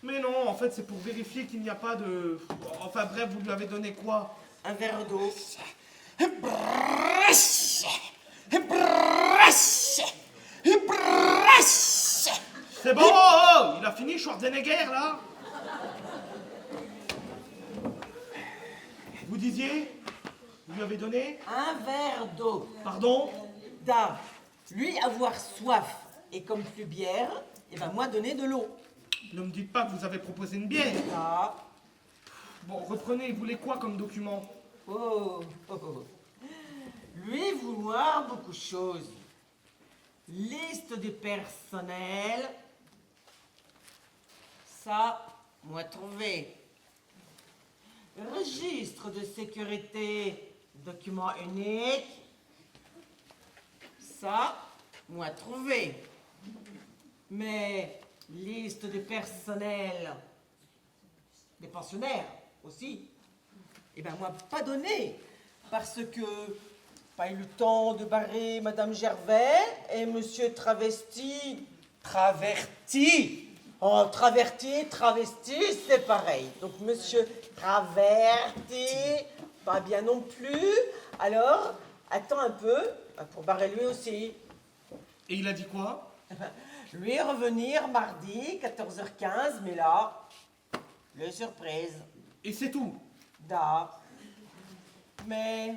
Mais non, en fait, c'est pour vérifier qu'il n'y a pas de... Enfin bref, vous lui avez donné quoi? Un verre d'eau. Brasse. C'est bon, oh, il a fini Schwarzenegger, là? Vous disiez? Vous lui avez donné? Un verre d'eau. Pardon? Da, lui avoir soif et comme plus bière, et ben moi donner de l'eau. Ne me dites pas que vous avez proposé une bière. Ah, Bon, reprenez, vous voulez quoi comme document? oh. lui vouloir beaucoup de choses. Liste du personnel. Ça, moi trouvé. Registre de sécurité, document unique. Ça, moi trouvé. Mais liste du personnel, des pensionnaires aussi, eh bien moi pas donné, parce que pas eu le temps de barrer Madame Gervais et Monsieur Travesti. Traverti. Oh, travesti, c'est pareil. Donc Monsieur Traverti, pas bien non plus. Alors, attends un peu pour barrer lui aussi. Et il a dit quoi? Lui revenir mardi, 14h15, mais là, le surprise. Et c'est tout? Da. Mais,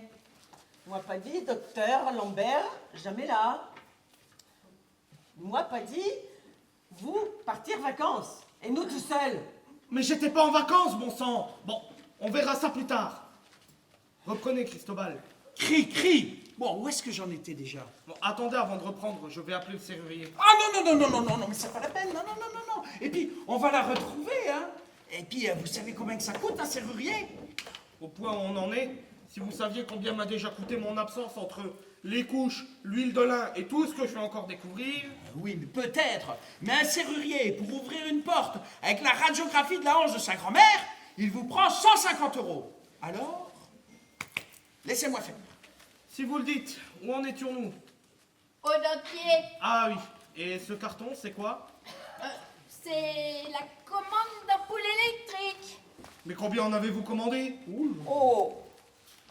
moi pas dit, docteur Lambert, jamais là. Moi pas dit, vous partir vacances, et nous tout seuls. Mais j'étais pas en vacances, bon sang. Bon, on verra ça plus tard. Reprenez, Cristobal. Cri. Bon, où est-ce que j'en étais déjà? Bon, attendez avant de reprendre, je vais appeler le serrurier. Ah non, mais c'est pas la peine, non. Et puis, on va la retrouver, hein. Et puis, vous savez combien que ça coûte, un serrurier? Au point où on en est, si vous saviez combien m'a déjà coûté mon absence entre les couches, l'huile de lin et tout ce que je vais encore découvrir. Oui, mais peut-être. Mais un serrurier, pour ouvrir une porte avec la radiographie de la hanche de sa grand-mère, il vous prend 150 €. Alors, laissez-moi faire. Si vous le dites, où en étions-nous? Au dentier, Ah oui, et ce carton, c'est quoi? c'est la commande d'ampoule électrique. Mais combien en avez-vous commandé? Oh,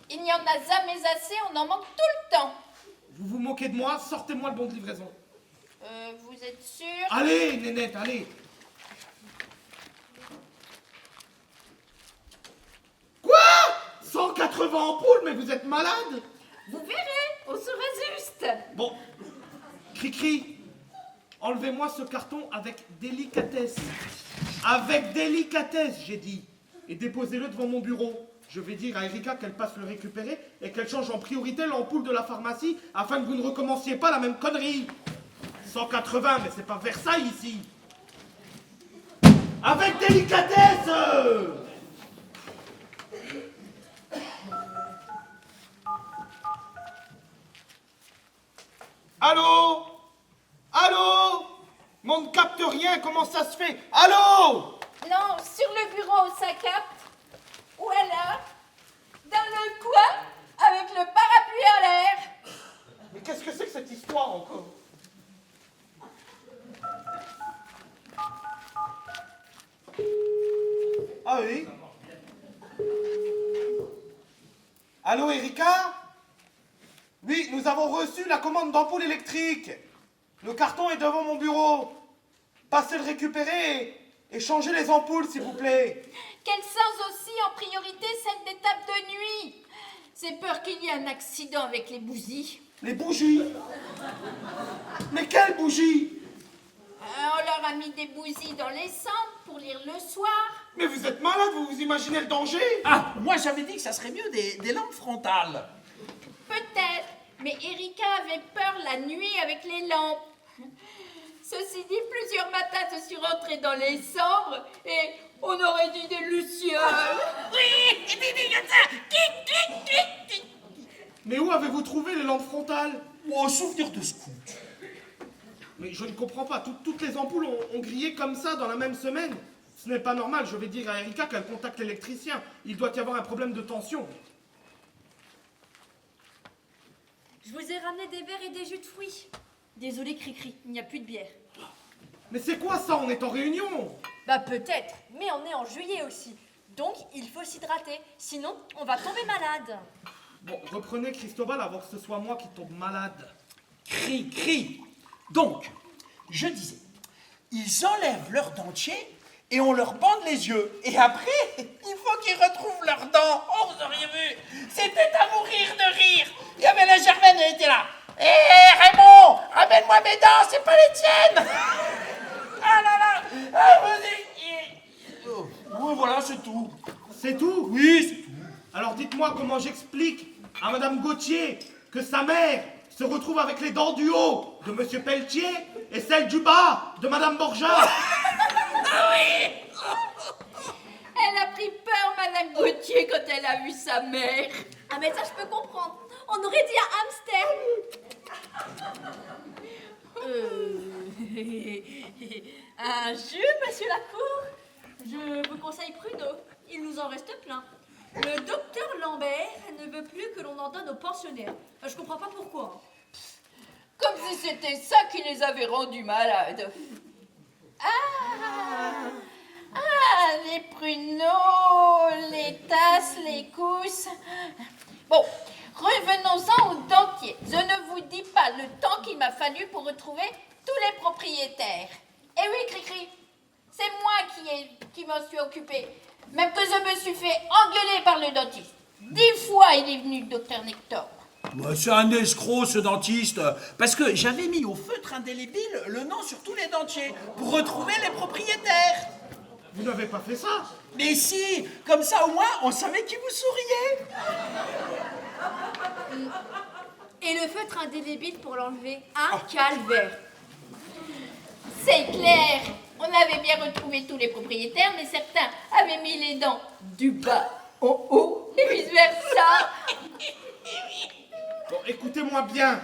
il n'y en a jamais assez, on en manque tout le temps. Vous vous moquez de moi? Sortez-moi le bon de livraison. Vous êtes sûr? Allez, Nénette, allez. Quoi? 180 ampoules, mais vous êtes malade? Vous verrez, on sera juste. Bon, Cricri, enlevez-moi ce carton avec délicatesse. Avec délicatesse, j'ai dit. Et déposez-le devant mon bureau. Je vais dire à Erika qu'elle passe le récupérer et qu'elle change en priorité l'ampoule de la pharmacie afin que vous ne recommenciez pas la même connerie. 180, mais c'est pas Versailles ici. Avec délicatesse! Allô? Allô? Mais on ne capte rien, comment ça se fait? Allô? Non, sur le bureau, ça capte. Voilà, dans le coin, avec le parapluie en l'air. Mais qu'est-ce que c'est que cette histoire encore? Ah oui? Allô, Erika? Oui, nous avons reçu la commande d'ampoule électrique. Le carton est devant mon bureau. Passez le récupérer et changez les ampoules, s'il vous plaît. Qu'elle change aussi en priorité celle des tables de nuit. C'est peur qu'il y ait un accident avec les bougies. Les bougies? Mais quelles bougies? On leur a mis des bougies dans les cendres pour lire le soir. Mais vous êtes malade, vous vous imaginez le danger? Ah, moi j'avais dit que ça serait mieux des lampes frontales. Peut-être, mais Erika avait peur la nuit avec les lampes. Ceci dit, plusieurs matins je suis rentrée dans les cendres et on aurait dit des lucioles. Oui, dit comme ça. Clic, clic, clic, clic. Mais où avez-vous trouvé les lampes frontales? Oh, souvenir de scout. Mais je ne comprends pas, toutes les ampoules ont grillé comme ça dans la même semaine. Ce n'est pas normal, je vais dire à Erika qu'elle contacte l'électricien. Il doit y avoir un problème de tension. Je vous ai ramené des verres et des jus de fruits. Désolé, Cricri, il n'y a plus de bière. Mais c'est quoi ça? On est en réunion? Bah peut-être, mais on est en juillet aussi. Donc il faut s'hydrater, sinon on va tomber malade. Bon, reprenez Cristobal avant que ce soit moi qui tombe malade. Cri. Donc, je disais, ils enlèvent leurs dentiers et on leur bande les yeux. Et après, il faut qu'ils retrouvent leurs dents. Oh, vous auriez vu, c'était à mourir de rire. Il y avait la Germaine, elle était là. Hé, Raymond, ramène-moi mes dents, c'est pas les tiennes. Ah là là, ah, vas-y. Oh, oui, voilà, c'est tout. C'est tout? Oui, c'est tout. Alors dites-moi comment j'explique à Madame Gauthier que sa mère se retrouve avec les dents du haut de Monsieur Pelletier et celles du bas de Madame Borja. Elle a pris peur, Madame Gauthier, quand elle a vu sa mère. Ah mais ça je peux comprendre. On aurait dit un hamster. Un jeu, monsieur Lacour? Je vous conseille Pruno. Il nous en reste plein. Le docteur Lambert ne veut plus que l'on en donne aux pensionnaires. Je comprends pas pourquoi. Comme si c'était ça qui les avait rendus malades. Les pruneaux, les tasses, les cousses. Bon, revenons-en aux dentiers. Je ne vous dis pas le temps qu'il m'a fallu pour retrouver tous les propriétaires. Eh oui, Cricri, c'est moi qui m'en suis occupée. Même que je me suis fait engueuler par le dentiste. 10 fois il est venu, le docteur Nector. Moi, c'est un escroc, ce dentiste. Parce que j'avais mis au feutre indélébile le nom sur tous les dentiers pour retrouver les propriétaires. Vous n'avez pas fait ça? Mais si, comme ça au moins, on savait qui vous souriait. Et le feutre indélébile pour l'enlever, un calvaire. C'est clair, on avait bien retrouvé tous les propriétaires, mais certains avaient mis les dents du bas en haut et vice-versa. Bon, écoutez-moi bien.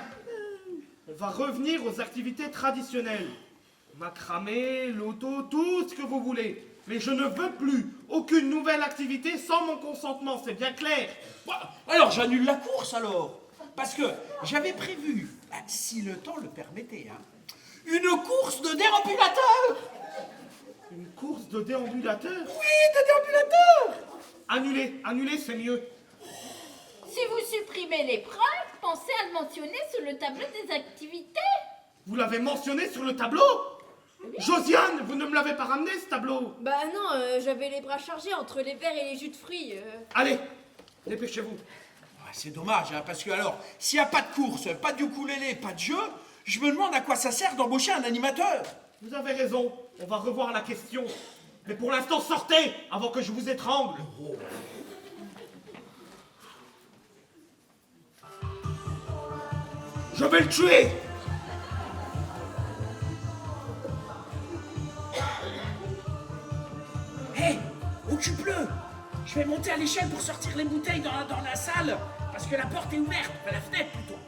On va revenir aux activités traditionnelles. Macramé, loto, tout ce que vous voulez. Mais je ne veux plus aucune nouvelle activité sans mon consentement, c'est bien clair. Alors j'annule la course alors. Parce que j'avais prévu, si le temps le permettait, une course de déambulateurs. Une course de déambulateurs? Oui, de déambulateurs. Annulez, c'est mieux. Si vous supprimez l'épreuve, pensez à le mentionner sur le tableau des activités. Vous l'avez mentionné sur le tableau? Josiane, vous ne me l'avez pas ramené, ce tableau? Bah non, j'avais les bras chargés entre les verres et les jus de fruits. Allez, dépêchez-vous. C'est dommage, parce que alors, s'il n'y a pas de course, pas de ukulélé, pas de jeu, je me demande à quoi ça sert d'embaucher un animateur. Vous avez raison, on va revoir la question. Mais pour l'instant, sortez avant que je vous étrangle. Je vais le tuer. Hé, occupe-le. Je vais monter à l'échelle pour sortir les bouteilles dans la salle, parce que la porte est ouverte, enfin la fenêtre plutôt.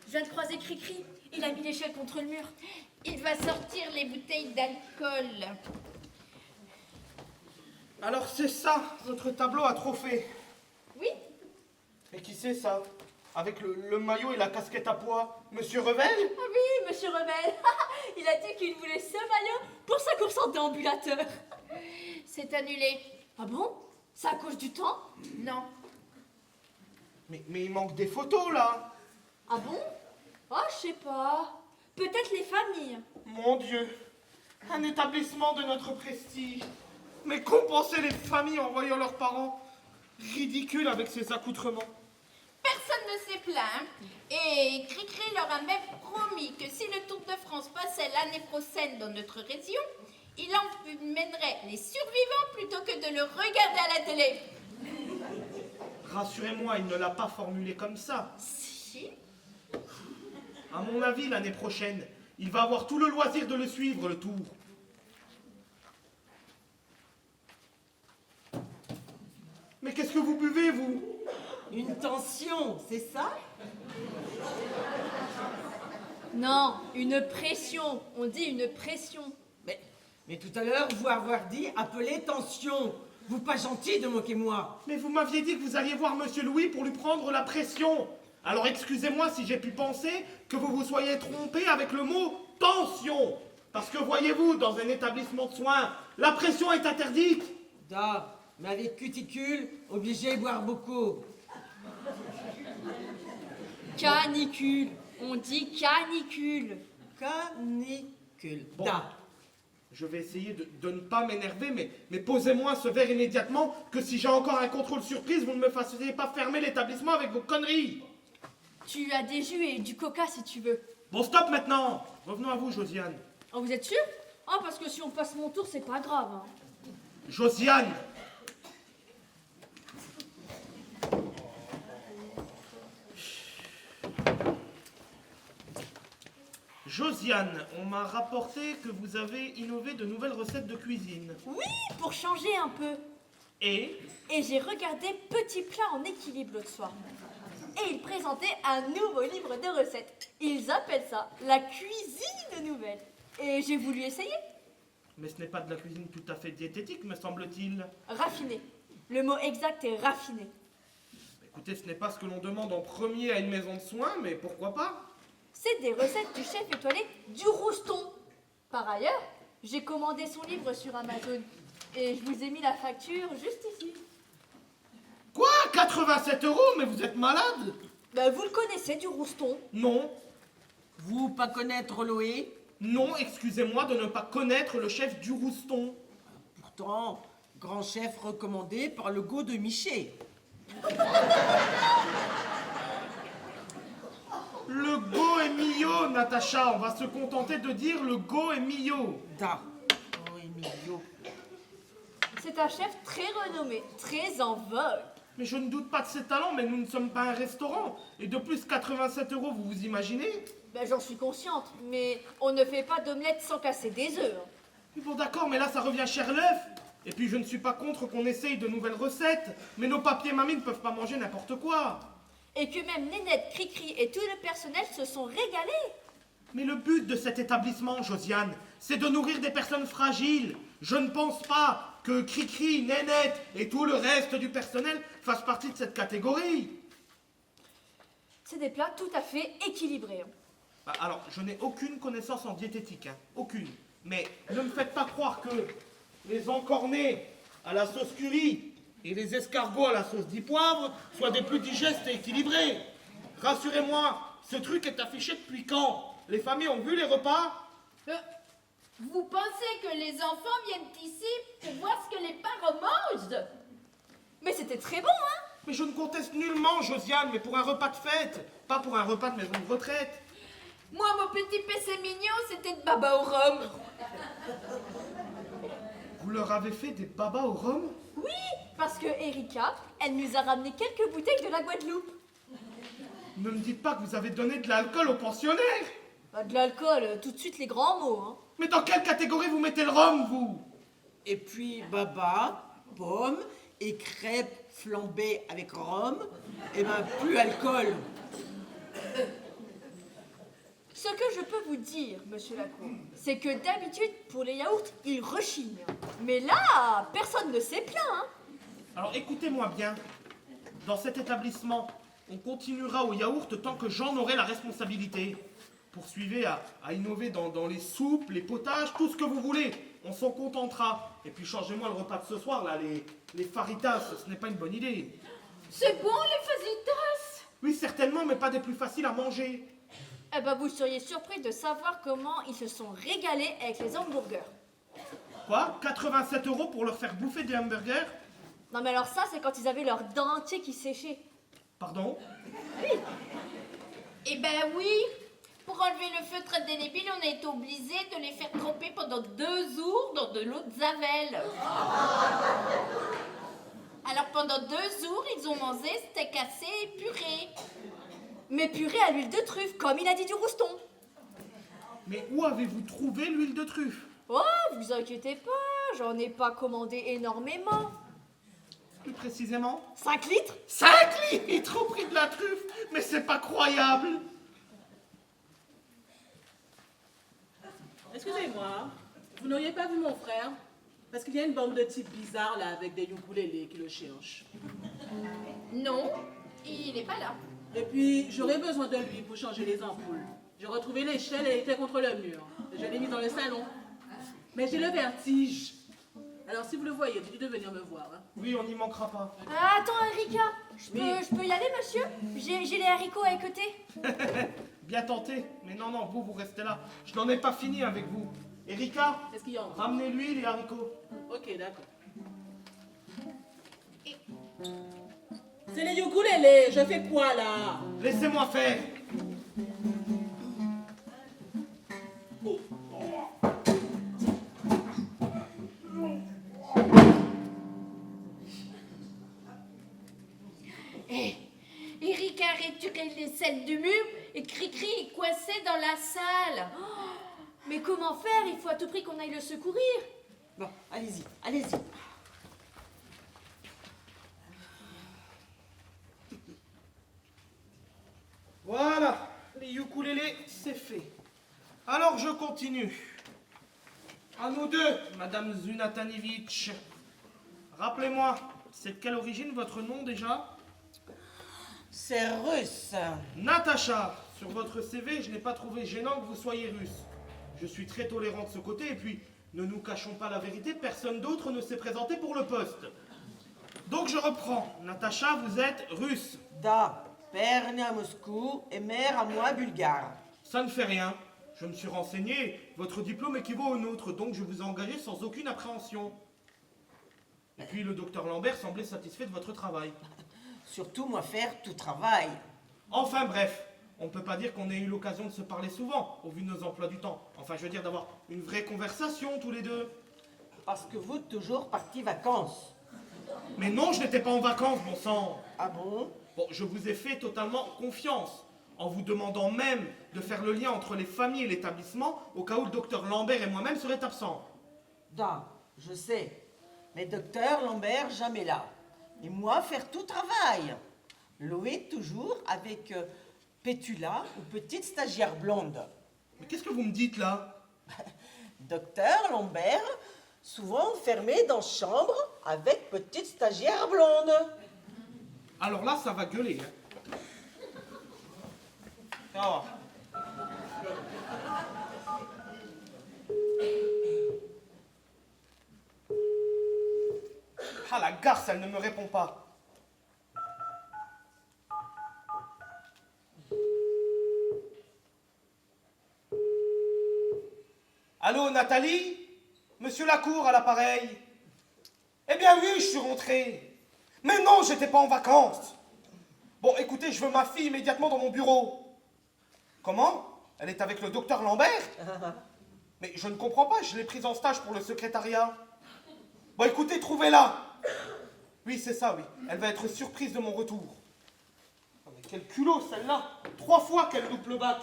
Je viens de croiser Cricri. Il a mis l'échelle contre le mur. Il va sortir les bouteilles d'alcool. Alors c'est ça, votre tableau à trophée. Oui? Et qui c'est ça? Avec le maillot et la casquette à pois, Monsieur Revel? Ah oui, monsieur Rebelle. Il a dit qu'il voulait ce maillot pour sa course en déambulateur. C'est annulé. Ah bon? C'est à cause du temps? Non. Mais il manque des photos là. Ah bon? Ah, je sais pas. Peut-être les familles. Mon Dieu, un établissement de notre prestige. Mais compenser les familles en voyant leurs parents. Ridicule avec ces accoutrements. Personne ne s'est plaint. Et Cricri leur a même promis que si le Tour de France passait l'année prochaine dans notre région, il emmènerait les survivants plutôt que de le regarder à la télé. Rassurez-moi, il ne l'a pas formulé comme ça. Si? À mon avis, l'année prochaine, il va avoir tout le loisir de le suivre, le Tour. Mais qu'est-ce que vous buvez, vous? Une tension, c'est ça? Non, une pression. On dit une pression. Mais tout à l'heure, vous avoir dit appeler tension. Vous pas gentil de moquer moi. Mais vous m'aviez dit que vous alliez voir Monsieur Louis pour lui prendre la pression. Alors excusez-moi si j'ai pu penser que vous vous soyez trompé avec le mot tension. Parce que voyez-vous, dans un établissement de soins, la pression est interdite. Da, mais avec cuticule, obligé de boire beaucoup. Canicule. On dit canicule. Canicule. Bon. Da. Je vais essayer de ne pas m'énerver, mais posez-moi ce verre immédiatement, que si j'ai encore un contrôle surprise, vous ne me fassiez pas fermer l'établissement avec vos conneries. Tu as des jus et du coca si tu veux. Bon, stop maintenant. Revenons à vous, Josiane. Oh, vous êtes sûr? Ah, parce que si on passe mon tour, c'est pas grave. Hein. Josiane, Josiane, on m'a rapporté que vous avez innové de nouvelles recettes de cuisine. Oui, pour changer un peu. Et Et j'ai regardé Petit plat en équilibre l'autre soir. Et ils présentaient un nouveau livre de recettes. Ils appellent ça la cuisine nouvelle. Et j'ai voulu essayer. Mais ce n'est pas de la cuisine tout à fait diététique, me semble-t-il. Raffiné. Le mot exact est raffiné. Écoutez, ce n'est pas ce que l'on demande en premier à une maison de soins, mais pourquoi pas? C'est des recettes du chef étoilé du Rouston. Par ailleurs, j'ai commandé son livre sur Amazon. Et je vous ai mis la facture juste ici. Quoi? 87 €? Mais vous êtes malade? Ben, vous le connaissez du Rouston? Non, Vous pas connaître Loé? non, excusez-moi de ne pas connaître le chef du Rouston. Pourtant, grand chef recommandé par le go de Miché. Le go est Millau, Natacha. On va se contenter de dire le go est Millau. Da. Oh, Emilio. C'est un chef très renommé, très en vogue. Mais je ne doute pas de ses talents, mais nous ne sommes pas un restaurant. Et de plus, 87 €, vous vous imaginez? Ben, j'en suis consciente, mais on ne fait pas d'omelette sans casser des œufs. Bon d'accord, mais là ça revient cher l'œuf. Et puis je ne suis pas contre qu'on essaye de nouvelles recettes, mais nos papiers mamies ne peuvent pas manger n'importe quoi. Et que même Nénette, Cricri et tout le personnel se sont régalés. Mais le but de cet établissement, Josiane, c'est de nourrir des personnes fragiles. Je ne pense pas que Cricri, Nénette et tout le reste du personnel fassent partie de cette catégorie. C'est des plats tout à fait équilibrés. Alors, je n'ai aucune connaissance en diététique, hein, aucune. Mais ne me faites pas croire que les encornets à la sauce curry et les escargots à la sauce poivre soient des plus digestes et équilibrés. Rassurez-moi, ce truc est affiché depuis quand? Les familles ont vu les repas? Vous pensez que les enfants viennent ici pour voir ce que les parents mangent? Mais c'était très bon, hein? Mais je ne conteste nullement, Josiane, mais pour un repas de fête, pas pour un repas de maison de retraite. Moi, mon petit péché mignon, c'était de baba au rhum. Vous leur avez fait des babas au rhum? Oui, parce que Erika, elle nous a ramené quelques bouteilles de la Guadeloupe. Ne me dites pas que vous avez donné de l'alcool aux pensionnaires. Bah, de l'alcool, tout de suite les grands mots, hein. Mais dans quelle catégorie vous mettez le rhum, vous? Et puis baba, pomme et crêpes flambées avec rhum. Et ben plus alcool. Ce que je peux vous dire, monsieur Lacour, c'est que d'habitude, pour les yaourts, ils rechignent. Mais là, personne ne s'est plaint, hein. Alors écoutez-moi bien. Dans cet établissement, on continuera au yaourt tant que j'en aurai la responsabilité. Poursuivez à innover dans les soupes, les potages, tout ce que vous voulez. On s'en contentera. Et puis changez-moi le repas de ce soir, là, les faritas, ce n'est pas une bonne idée. C'est bon, les fajitas? Oui, certainement, mais pas des plus faciles à manger. Eh ben, vous seriez surpris de savoir comment ils se sont régalés avec les hamburgers. Quoi? 87 € pour leur faire bouffer des hamburgers? Non mais alors ça, c'est quand ils avaient leurs dents entiers qui séchaient. Pardon? Eh ben oui. Pour enlever le feutre indélébile, on a été obligé de les faire tremper pendant 2 jours dans de l'eau de Javel. Alors pendant 2 jours, ils ont mangé steak cassé et purée. Mais purée à l'huile de truffe, comme il a dit du Rouston. Mais où avez-vous trouvé l'huile de truffe? Oh, vous inquiétez pas, j'en ai pas commandé énormément. Plus précisément? 5 litres? 5 litres au prix de la truffe? Mais c'est pas croyable! Excusez-moi, vous n'auriez pas vu mon frère? Parce qu'il y a une bande de types bizarres là avec des ukulélés qui le cherchent. Non, il n'est pas là. Et puis, j'aurais besoin de lui pour changer les ampoules. J'ai retrouvé l'échelle et elle était contre le mur. Je l'ai mise dans le salon. Mais j'ai le vertige. Alors, si vous le voyez, dites-lui de venir me voir. Hein. Oui, on n'y manquera pas. Ah, attends, Erika, je peux y aller, monsieur? J'ai les haricots à écouter. Bien tenté. Mais non, non, vous restez là. Je n'en ai pas fini avec vous. Erika, Qu'est-ce qu'il y a en ramenez-lui les haricots. Ok, d'accord. C'est les ukulélés, je fais quoi là? Laissez-moi faire. Eric a retiré les selles du mur et Cricri est coincé dans la salle. Oh, mais comment faire? Il faut à tout prix qu'on aille le secourir. Bon, allez-y, allez-y. Voilà, les ukulélés, c'est fait. Alors je continue. À nous deux, Madame Zunatanevitch. Rappelez-moi, c'est de quelle origine votre nom déjà? C'est russe. Natacha. Sur votre CV, je n'ai pas trouvé gênant que vous soyez russe. Je suis très tolérant de ce côté, et puis, ne nous cachons pas la vérité, personne d'autre ne s'est présenté pour le poste. Donc je reprends. Natacha, vous êtes russe. Da, père né à Moscou et mère à moi bulgare. Ça ne fait rien. Je me suis renseigné, votre diplôme équivaut au nôtre, donc je vous ai engagé sans aucune appréhension. Et puis le docteur Lambert semblait satisfait de votre travail. Surtout moi faire tout travail. Enfin bref, on ne peut pas dire qu'on ait eu l'occasion de se parler souvent, au vu de nos emplois du temps. Enfin, je veux dire d'avoir une vraie conversation tous les deux. Parce que vous toujours partis vacances. Mais non, je n'étais pas en vacances, bon sang. Ah bon? Bon, je vous ai fait totalement confiance, en vous demandant même de faire le lien entre les familles et l'établissement, au cas où le docteur Lambert et moi-même seraient absents. Da, je sais. Mais docteur Lambert jamais là. Et moi faire tout travail. Louis toujours avec Pétula ou petite stagiaire blonde. Mais qu'est-ce que vous me dites là? Docteur Lambert, souvent enfermé dans chambre avec petite stagiaire blonde. Alors là, ça va gueuler. Hein. Oh. Ah, la garce, elle ne me répond pas. Allô, Nathalie? Monsieur Lacour à l'appareil. Eh bien oui, je suis rentré. Mais non, j'étais pas en vacances. Bon, écoutez, je veux ma fille immédiatement dans mon bureau. Comment? Elle est avec le docteur Lambert? Mais je ne comprends pas, je l'ai prise en stage pour le secrétariat. Bon, écoutez, trouvez-la. Oui, c'est ça, oui. Elle va être surprise de mon retour. Oh, mais quel culot, celle-là. 3 fois qu'elle loupe le bac.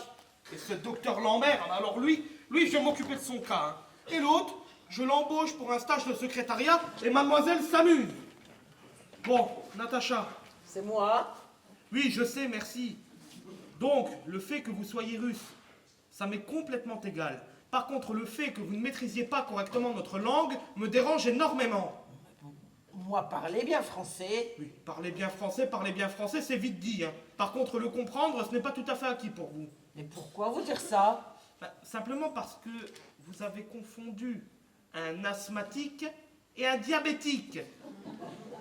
Et ce docteur Lambert, alors lui, je vais m'occuper de son cas. Hein. Et l'autre, je l'embauche pour un stage de secrétariat et mademoiselle s'amuse. Bon, Natacha. C'est moi. Oui, je sais, merci. Donc, le fait que vous soyez russe, ça m'est complètement égal. Par contre, le fait que vous ne maîtrisiez pas correctement notre langue me dérange énormément. Moi parler bien français. Oui, parlez bien français, c'est vite dit. Hein. Par contre, le comprendre, ce n'est pas tout à fait acquis pour vous. Mais pourquoi vous dire ça? Simplement parce que vous avez confondu un asthmatique et un diabétique.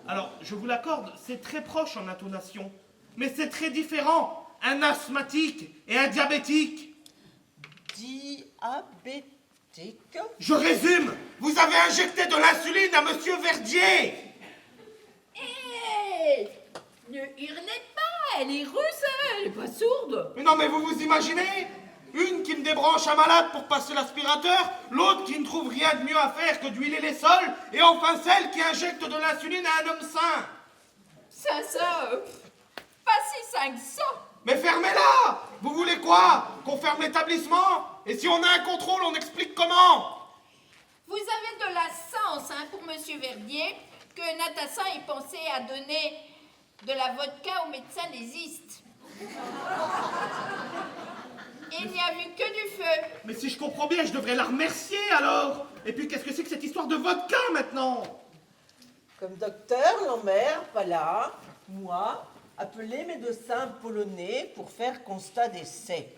Alors, je vous l'accorde, c'est très proche en intonation, mais c'est très différent, un asthmatique et un diabétique. Diabétique? Je résume, vous avez injecté de l'insuline à Monsieur Verdier. Hé! Ne hurlez pas, elle est russe, elle est pas sourde. Mais non, mais vous vous imaginez? Une qui me débranche un malade pour passer l'aspirateur, l'autre qui ne trouve rien de mieux à faire que d'huiler les sols, et enfin celle qui injecte de l'insuline à un homme sain. Ça, pas si sain que ça. Mais fermez-la! Vous voulez quoi? Qu'on ferme l'établissement? Et si on a un contrôle, on explique comment? Vous avez de la sens pour Monsieur Verdier que Natacha ait pensé à donner de la vodka au médecin lésiste. Il n'y a vu que du feu. Mais si je comprends bien, je devrais la remercier alors. Et puis qu'est-ce que c'est que cette histoire de vodka maintenant? Comme docteur Lambert, pas là, moi, appelé médecin polonais pour faire constat d'essai.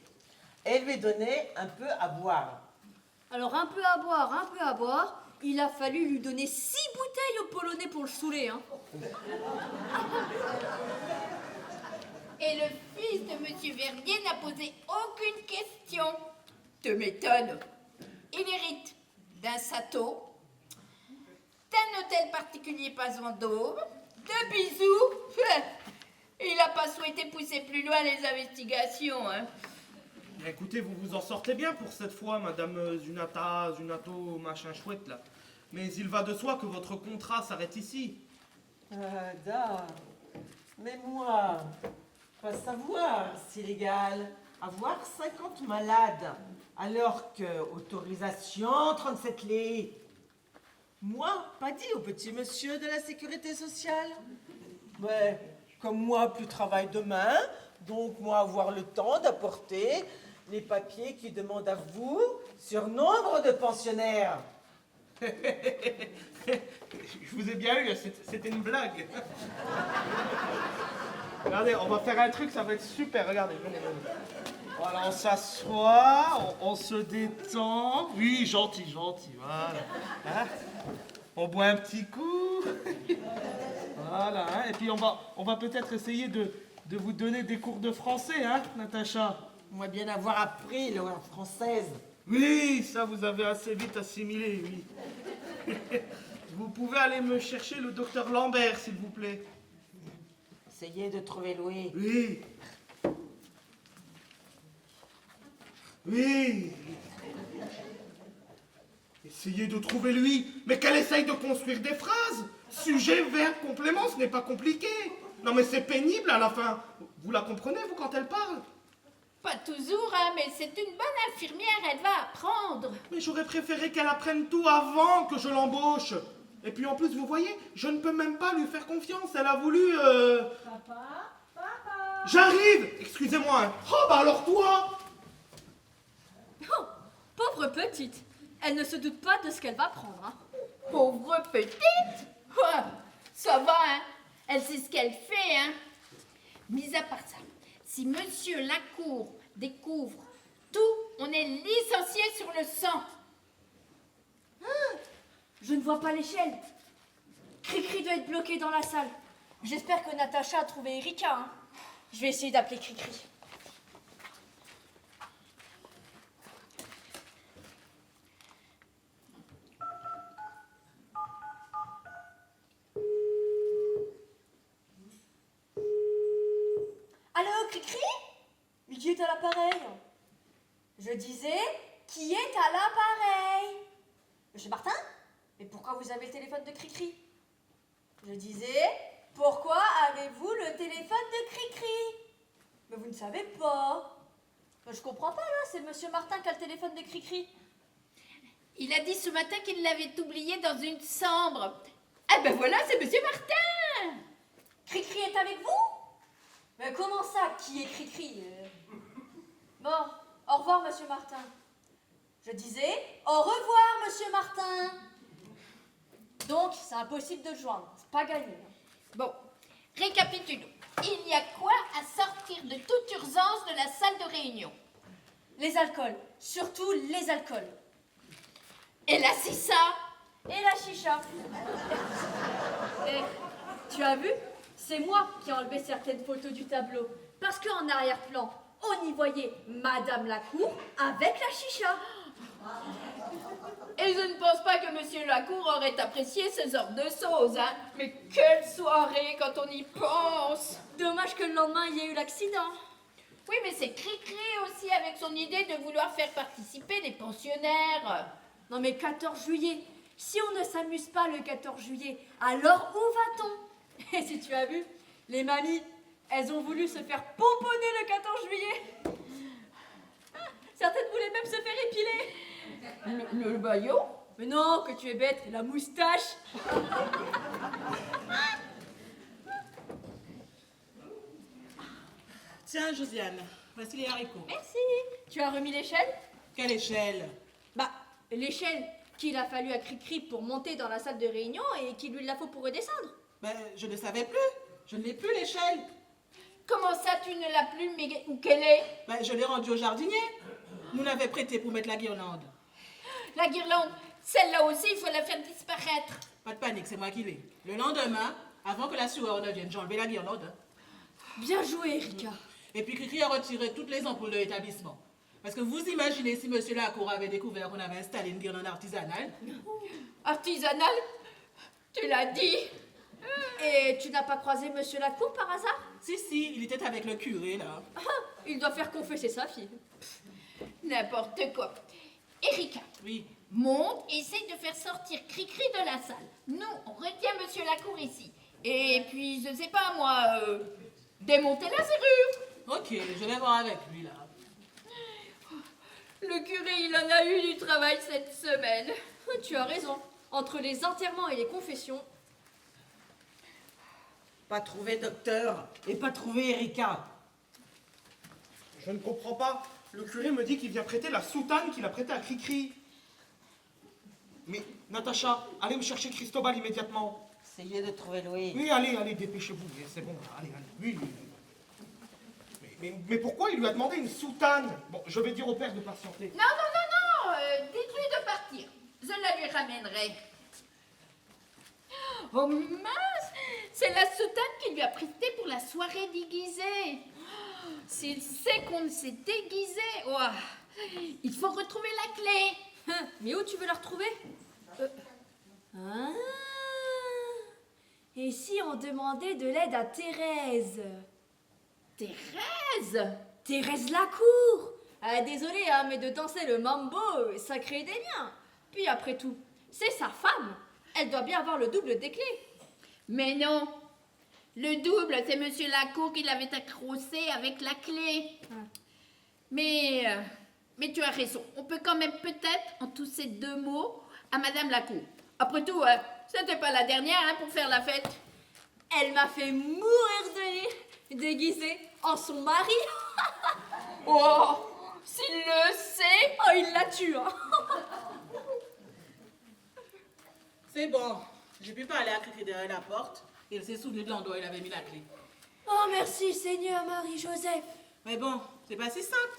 Et lui donner un peu à boire. Alors un peu à boire, il a fallu lui donner 6 bouteilles au Polonais pour le saouler. Hein. Et le fils de Monsieur Verdier n'a posé aucune question. Te m'étonne. Il hérite d'un château, d'un hôtel particulier pas Vendôme, de bisous. Il n'a pas souhaité pousser plus loin les investigations. Hein. Écoutez, vous vous en sortez bien pour cette fois, Madame Zunato, machin chouette là. Mais il va de soi que votre contrat s'arrête ici. Mais moi, pas savoir, c'est légal. avoir 50 malades, alors que autorisation 37 lits. Moi, pas dit au petit monsieur de la sécurité sociale. Mais comme moi, plus travail demain, donc moi avoir le temps d'apporter les papiers qui demandent à vous sur nombre de pensionnaires. Je vous ai bien eu, c'était une blague. Regardez, on va faire un truc, ça va être super, regardez, venez. Voilà, on s'assoit, on se détend. Oui, gentil, voilà. Hein, on boit un petit coup. Voilà, hein, et puis on va peut-être essayer de vous donner des cours de français, hein, Natacha? Moi bien avoir appris la langue française. Oui, ça vous avez assez vite assimilé, oui. Vous pouvez aller me chercher le docteur Lambert, s'il vous plaît. Essayez de trouver Louis. Oui. Oui. Essayez de trouver lui. Mais qu'elle essaye de construire des phrases. Sujet, verbe, complément, ce n'est pas compliqué. Non mais c'est pénible à la fin. Vous la comprenez, vous, quand elle parle? Pas toujours, hein, mais c'est une bonne infirmière, elle va apprendre. Mais j'aurais préféré qu'elle apprenne tout avant que je l'embauche. Et puis en plus, vous voyez, je ne peux même pas lui faire confiance. Elle a voulu... Papa. J'arrive. Excusez-moi. Hein. Oh, bah alors toi. Oh, pauvre petite. Elle ne se doute pas de ce qu'elle va prendre. Hein. Pauvre petite. Ouais, ça va, hein. Elle sait ce qu'elle fait, hein. Mis à part ça, si Monsieur Lacour découvre tout, on est licencié sur le sang. Je ne vois pas l'échelle. Cricri doit être bloqué dans la salle. J'espère que Natacha a trouvé Erika. Hein. Je vais essayer d'appeler Cricri. Allô, Cricri? Mais qui est à l'appareil? Je disais, qui est à l'appareil? Monsieur Martin? Mais pourquoi vous avez le téléphone de Cricri? Je disais, pourquoi avez-vous le téléphone de Cricri? Mais vous ne savez pas. Mais je comprends pas là, c'est Monsieur Martin qui a le téléphone de Cricri. Il a dit ce matin qu'il l'avait oublié dans une chambre. Ah ben voilà, c'est Monsieur Martin. Cricri est avec vous? Mais comment ça, qui est Cricri? Bon, au revoir Monsieur Martin. Je disais, au revoir Monsieur Martin. Donc, c'est impossible de le joindre, c'est pas gagné. Bon, récapitulons. Il y a quoi à sortir de toute urgence de la salle de réunion? Les alcools, surtout les alcools. Et la sissa? Et la chicha. Et tu as vu? C'est moi qui ai enlevé certaines photos du tableau. Parce qu'en arrière-plan, on y voyait Madame Lacour avec la chicha. Et je ne pense pas que Monsieur Lacour aurait apprécié ce genre de choses, hein. Mais quelle soirée quand on y pense. Dommage que le lendemain, il y ait eu l'accident. Oui, mais c'est Cricri aussi avec son idée de vouloir faire participer les pensionnaires. Non mais 14 juillet, si on ne s'amuse pas le 14 juillet, alors où va-t-on? Et si tu as vu, les mamies, elles ont voulu se faire pomponner le 14 juillet. Certaines voulaient même se faire épiler. Le baillot? Mais non, que tu es bête, la moustache. Tiens, Josiane, voici les haricots. Merci. Tu as remis l'échelle? Quelle échelle? Bah, l'échelle qu'il a fallu à Cricri pour monter dans la salle de réunion et qu'il lui la faut pour redescendre. Ben, je ne savais plus. Je ne l'ai plus, l'échelle. Comment ça, tu ne l'as plus, mais où qu'elle est? Ben, je l'ai rendue au jardinier. Nous l'avait prêtée pour mettre la guirlande. La guirlande, celle-là aussi, il faut la faire disparaître. Pas de panique, c'est moi qui l'ai. Le lendemain, avant que la sueur ne vienne, j'ai enlevé la guirlande. Bien joué, Erika. Et puis Cricri a retiré toutes les ampoules de l'établissement. Parce que vous imaginez si Monsieur Lacour avait découvert qu'on avait installé une guirlande artisanale? Artisanale? Tu l'as dit? Et tu n'as pas croisé Monsieur Lacour par hasard? Si, il était avec le curé, là. Ah, il doit faire confesser sa fille. N'importe quoi. Erika, Oui. monte, essaye de faire sortir Cricri de la salle. Nous, on retient Monsieur Lacour ici. Et puis, je sais pas moi, démonter la serrure. Ok, je vais voir avec lui, là. Le curé, il en a eu du travail cette semaine. Tu as raison. Entre les enterrements et les confessions. Pas trouvé docteur et pas trouvé Erika. Je ne comprends pas. Le curé me dit qu'il vient prêter la soutane qu'il a prêtée à Cricri. Mais, Natacha, allez me chercher Cristobal immédiatement. Essayez de trouver Louis. Oui, allez, dépêchez-vous. C'est bon, allez. Oui. Mais pourquoi il lui a demandé une soutane? Bon, je vais dire au père de patienter. Non, dites-lui de partir. Je la lui ramènerai. Oh mince, c'est la soutane qu'il lui a prêtée pour la soirée déguisée. S'il sait qu'on s'est déguisé, il faut retrouver la clé. Mais où tu veux la retrouver Et si on demandait de l'aide à Thérèse? Thérèse Lacour. Désolée, mais de danser le mambo, ça crée des liens. Puis après tout, c'est sa femme. Elle doit bien avoir le double des clés. Mais non, le double, c'est Monsieur Lacour qui l'avait accroché avec la clé. Mais tu as raison, on peut quand même peut-être en tous ces 2 mots à Madame Lacour. Après tout, c'était pas la dernière pour faire la fête. Elle m'a fait mourir de rire, déguisée en son mari. S'il le sait, Il la tue. C'est bon. J'ai pu parler à Cricri derrière la porte. Il s'est souvenu de l'endroit où il avait mis la clé. Oh, merci Seigneur Marie-Joseph. Mais bon, c'est pas si simple.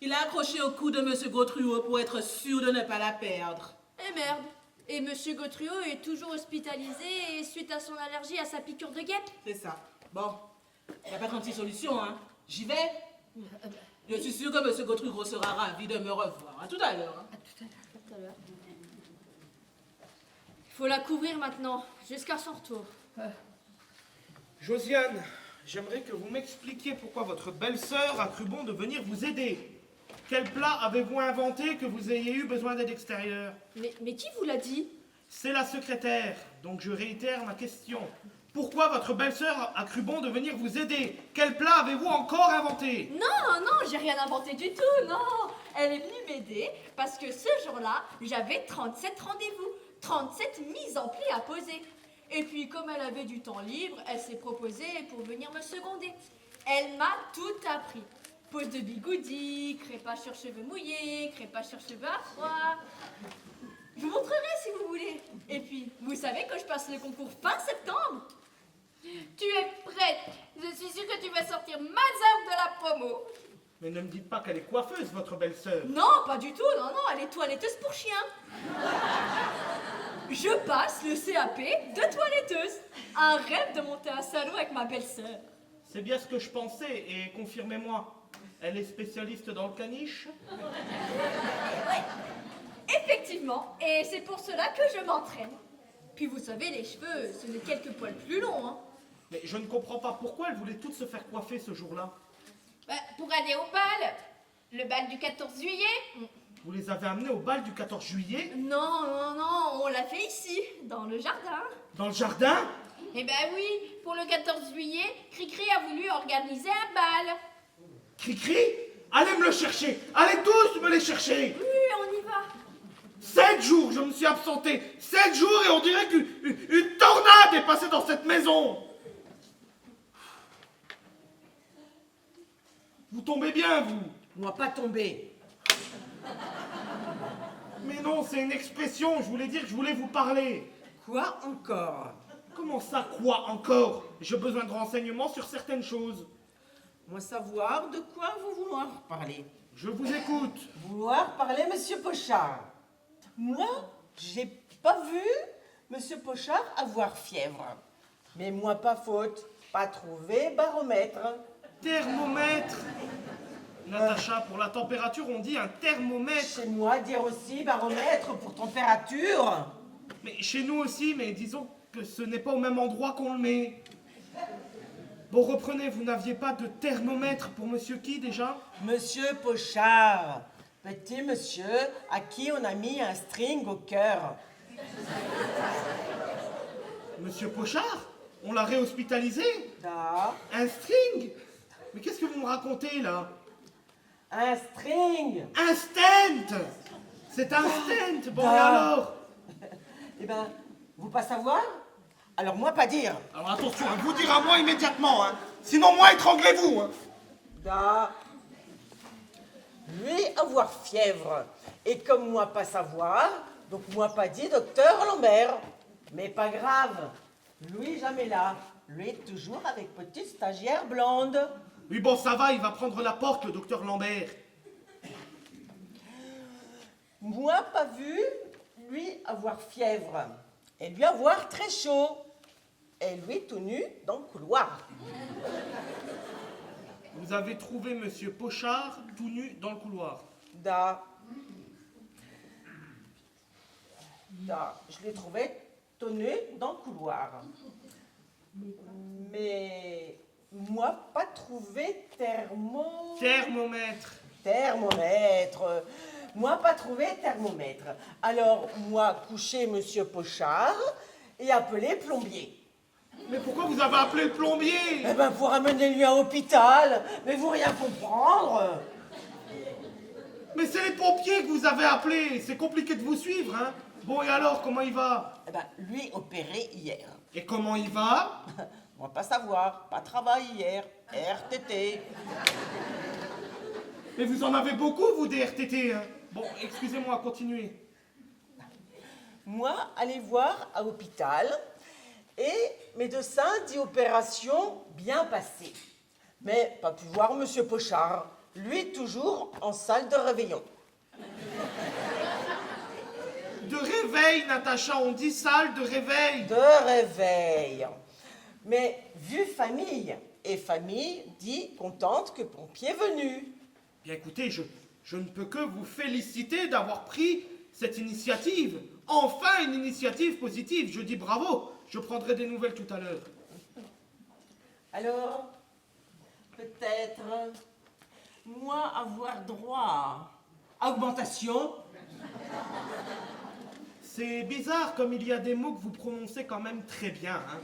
Il a accroché au cou de Monsieur Gautruot pour être sûr de ne pas la perdre. Eh merde. Et Monsieur Gautruot est toujours hospitalisé suite à son allergie à sa piqûre de guêpe. C'est ça. Bon, il n'y a pas 36 solutions, hein. J'y vais. Je suis sûre que Monsieur Gautruot sera ravi de me revoir. À tout à l'heure. À tout à l'heure. Il faut la couvrir maintenant, jusqu'à son retour. Josiane, j'aimerais que vous m'expliquiez pourquoi votre belle-sœur a cru bon de venir vous aider. Quel plat avez-vous inventé que vous ayez eu besoin d'aide extérieure? Mais qui vous l'a dit? C'est la secrétaire, donc je réitère ma question. Pourquoi votre belle-sœur a cru bon de venir vous aider? Quel plat avez-vous encore inventé? Non, j'ai rien inventé du tout, non. Elle est venue m'aider parce que ce jour-là, j'avais 37 rendez-vous, 37 mises en pli à poser. Et puis, comme elle avait du temps libre, elle s'est proposée pour venir me seconder. Elle m'a tout appris. Pose de bigoudi, crépage sur cheveux mouillés, crépage sur cheveux à froid. Je vous montrerai si vous voulez. Et puis, vous savez que je passe le concours fin septembre. tu es prête. Je suis sûre que tu vas sortir mazard de la promo. Mais ne me dites pas qu'elle est coiffeuse, votre belle-sœur. Non, pas du tout, non, elle est toiletteuse pour chien. Je passe le CAP de toiletteuse. Un rêve de monter un salon avec ma belle-sœur. C'est bien ce que je pensais, et confirmez-moi, elle est spécialiste dans le caniche? Effectivement, et c'est pour cela que je m'entraîne. Puis vous savez, les cheveux, ce n'est quelques poils plus longs, hein. Mais je ne comprends pas pourquoi elles voulaient toutes se faire coiffer ce jour-là. Pour aller au bal. Le bal du 14 juillet. Vous les avez amenées au bal du 14 juillet? Non, on l'a fait ici, dans le jardin. Dans le jardin? Eh ben oui, pour le 14 juillet, Cricri a voulu organiser un bal. Cricri? Allez me le chercher! Allez tous me les chercher! Oui, on y va. 7 jours, je me suis absenté. 7 jours et on dirait qu'une tornade est passée dans cette maison. Vous tombez bien, vous? Moi, pas tombé. Mais non, c'est une expression. Je voulais dire que je voulais vous parler. Quoi encore? Comment ça, quoi encore? J'ai besoin de renseignements sur certaines choses. Moi, savoir de quoi vous vouloir parler. Je vous écoute. Vouloir parler, Monsieur Pochard. Moi, j'ai pas vu Monsieur Pochard avoir fièvre. Mais moi, pas faute. Pas trouvé baromètre. Thermomètre. Natacha, pour la température, on dit un thermomètre. Chez moi, dire aussi baromètre pour température. Mais chez nous aussi, mais disons que ce n'est pas au même endroit qu'on le met. Bon, reprenez, vous n'aviez pas de thermomètre pour monsieur qui déjà? Monsieur Pochard. Petit monsieur à qui on a mis un string au cœur. Monsieur Pochard? On l'a réhospitalisé? Da. Un string? Mais qu'est-ce que vous me racontez là? Un string. Un stent. C'est un stent. Bon, et Ah. alors? Eh ben, vous pas savoir? Alors moi pas dire. Alors attention, hein, vous dire à moi immédiatement, hein. Sinon moi étranglez-vous, hein. Da. Lui avoir fièvre. Et comme moi pas savoir, donc moi pas dit docteur Lambert. Mais pas grave. Lui jamais là. Lui toujours avec petite stagiaire blonde. Oui, bon, ça va, il va prendre la porte, le docteur Lambert. Moi pas vu lui avoir fièvre. Et lui avoir très chaud. Et lui tout nu dans le couloir. Vous avez trouvé Monsieur Pochard tout nu dans le couloir. Da. Je l'ai trouvé tout nu dans le couloir. Mais moi pas trouvé Thermomètre. thermomètre. Moi pas trouvé thermomètre. Alors moi couché Monsieur Pochard et appelé plombier. Mais pourquoi vous avez appelé le plombier? Eh ben pour amener lui à l'hôpital. Mais vous rien comprendre. Mais c'est les pompiers que vous avez appelés. C'est compliqué de vous suivre, hein. Bon, et alors, comment il va? Eh ben lui opéré hier. Et comment il va? Moi pas savoir. Pas travail hier. RTT. Mais vous en avez beaucoup, vous, des RTT, hein. Bon, excusez-moi, continuez. Moi, aller voir à l'hôpital et médecin dit opération bien passée. Mais pas pu voir Monsieur Pochard, lui toujours en salle de réveillon. De réveil, Natacha, on dit salle de réveil. De réveil. Mais vu famille, et famille dit contente que pompier venu. Bien écoutez, je ne peux que vous féliciter d'avoir pris cette initiative. Enfin une initiative positive, je dis bravo. Je prendrai des nouvelles tout à l'heure. Alors, peut-être, moi avoir droit à augmentation. C'est bizarre comme il y a des mots que vous prononcez quand même très bien, hein.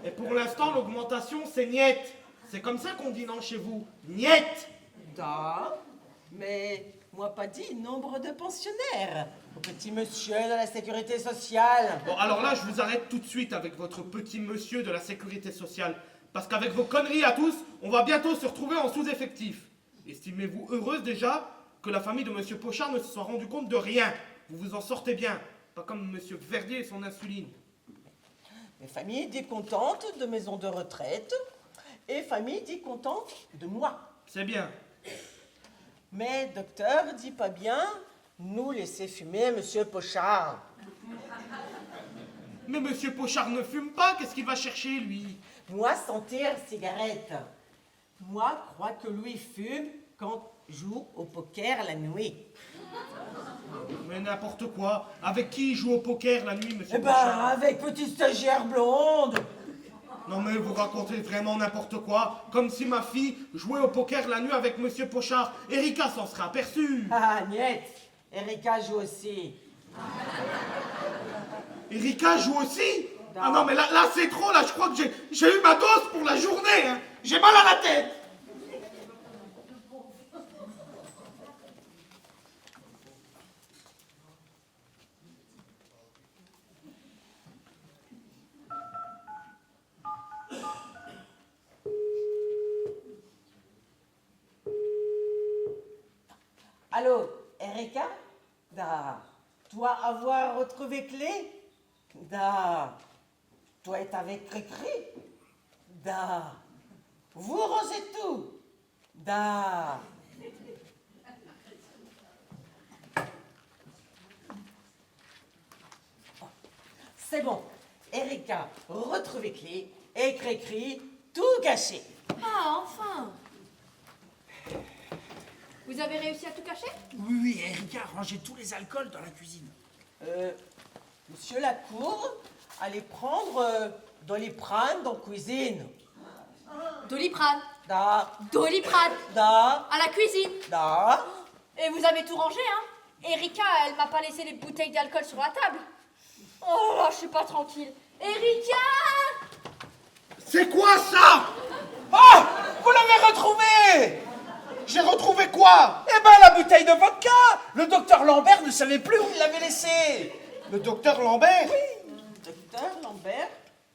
Et pour l'instant, l'augmentation, c'est niette. C'est comme ça qu'on dit non chez vous. Niette. Da, mais moi pas dit nombre de pensionnaires. Au petit monsieur de la sécurité sociale. Bon, alors là, je vous arrête tout de suite avec votre petit monsieur de la sécurité sociale. Parce qu'avec vos conneries à tous, on va bientôt se retrouver en sous-effectif. Estimez-vous heureuse déjà que la famille de monsieur Pochard ne se soit rendu compte de rien. Vous vous en sortez bien. Pas comme monsieur Verdier et son insuline. Les familles dit contentes de maison de retraite et famille dit contente de moi. C'est bien. Mais docteur dit pas bien nous laisser fumer monsieur Pochard. Mais monsieur Pochard ne fume pas, qu'est-ce qu'il va chercher, lui? Moi sentir cigarette. Moi crois que lui fume quand joue au poker la nuit. Mais n'importe quoi. Avec qui il joue au poker la nuit, monsieur Eh ben Pochard? avec petite stagiaire blonde. Non mais vous racontez vraiment n'importe quoi. Comme si ma fille jouait au poker la nuit avec monsieur Pochard. Erika s'en serait aperçue. Ah niet, Erika joue aussi. Erika joue aussi? Ah non mais là c'est trop, là je crois que j'ai eu ma dose pour la journée, hein. J'ai mal à la tête. Allô, Erika? Da. Toi avoir retrouvé clé? Da. Toi être avec Cricri? Da. Vous rosez tout? Da. C'est bon. Erika, retrouvé clé et Cricri, tout gâché. Ah, enfin! Vous avez réussi à tout cacher? Oui, oui, Erika a rangé tous les alcools dans la cuisine. Monsieur Lacour, allez prendre Doliprane dans la cuisine. Doliprane. Da. Doliprane. Da. À la cuisine. Da. Et vous avez tout rangé, hein? Erika, elle m'a pas laissé les bouteilles d'alcool sur la table. Oh là, je suis pas tranquille. Erika! C'est quoi ça? Oh, vous l'avez retrouvé! J'ai retrouvé quoi? Eh ben, la bouteille de vodka. Le docteur Lambert ne savait plus où il l'avait laissée. Le docteur Lambert? Docteur Lambert,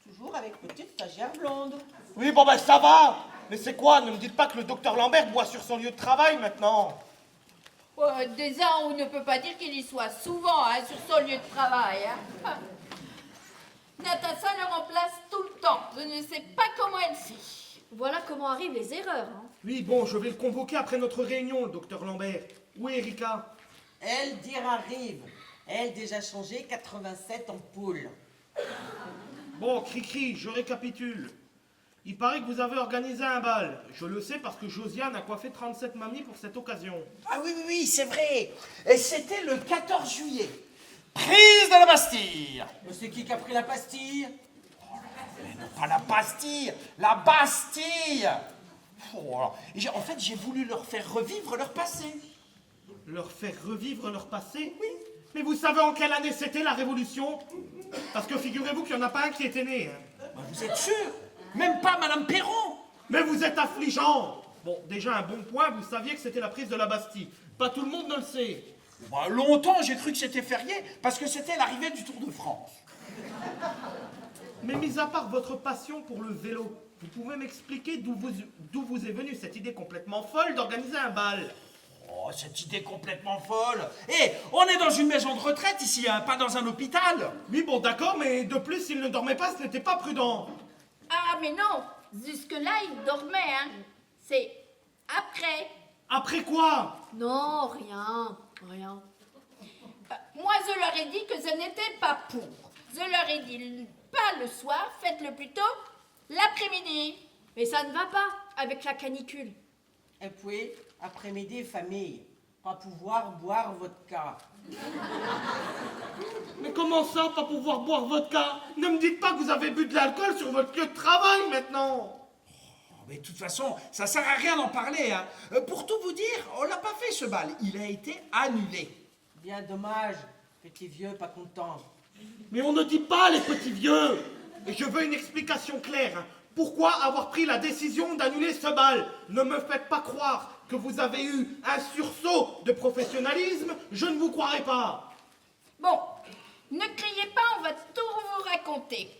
toujours avec petite stagiaire blonde. Oui, bon ben ça va. Mais c'est quoi? Ne me dites pas que le docteur Lambert boit sur son lieu de travail maintenant. Déjà, on ne peut pas dire qu'il y soit souvent sur son lieu de travail. Hein. Natacha le remplace tout le temps. Je ne sais pas comment elle fait. Voilà comment arrivent les erreurs. Hein. Oui, bon, je vais le convoquer après notre réunion, le docteur Lambert. Où est Erika? Elle dire arrive. Elle déjà changé 87 ampoules. Bon, Cricri, je récapitule. Il paraît que vous avez organisé un bal. Je le sais parce que Josiane a coiffé 37 mamies pour cette occasion. Ah oui, c'est vrai. Et c'était le 14 juillet. Prise de la Bastille. Mais c'est qui a pris la pastille? Pas la pastille, la Bastille. Oh, alors, en fait, j'ai voulu leur faire revivre leur passé. Leur faire revivre leur passé? Oui. Mais vous savez en quelle année c'était la Révolution? Parce que figurez-vous qu'il n'y en a pas un qui était né. Hein. Vous êtes sûr? Même pas Madame Perron. Mais vous êtes affligeant. Bon, déjà un bon point, vous saviez que c'était la prise de la Bastille. Pas tout le monde ne le sait. Bah, longtemps, j'ai cru que c'était férié parce que c'était l'arrivée du Tour de France. Mais mis à part votre passion pour le vélo, vous pouvez m'expliquer d'où vous est venue cette idée complètement folle d'organiser un bal? Oh, cette idée complètement folle. Eh, on est dans une maison de retraite ici, hein, pas dans un hôpital. Oui, bon, d'accord, mais de plus, s'il ne dormait pas, ce n'était pas prudent. Ah, mais non. Jusque-là, il dormait. Hein. C'est après. Après quoi? Non, rien. Moi, je leur ai dit que ce n'était pas pour. Je leur ai dit pas le soir, faites-le plutôt l'après-midi. Mais ça ne va pas avec la canicule. Et puis, après-midi, famille. Pas pouvoir boire vodka. Mais comment ça, pas pouvoir boire vodka? Ne me dites pas que vous avez bu de l'alcool sur votre lieu de travail maintenant. Mais de toute façon, ça sert à rien d'en parler. Hein. Pour tout vous dire, on l'a pas fait ce bal. Il a été annulé. Bien dommage. Petit vieux pas content. Mais on ne dit pas les petits vieux. Et je veux une explication claire. Hein. Pourquoi avoir pris la décision d'annuler ce bal? Ne me faites pas croire que vous avez eu un sursaut de professionnalisme. Je ne vous croirai pas. Bon, ne criez pas, on va tout vous raconter.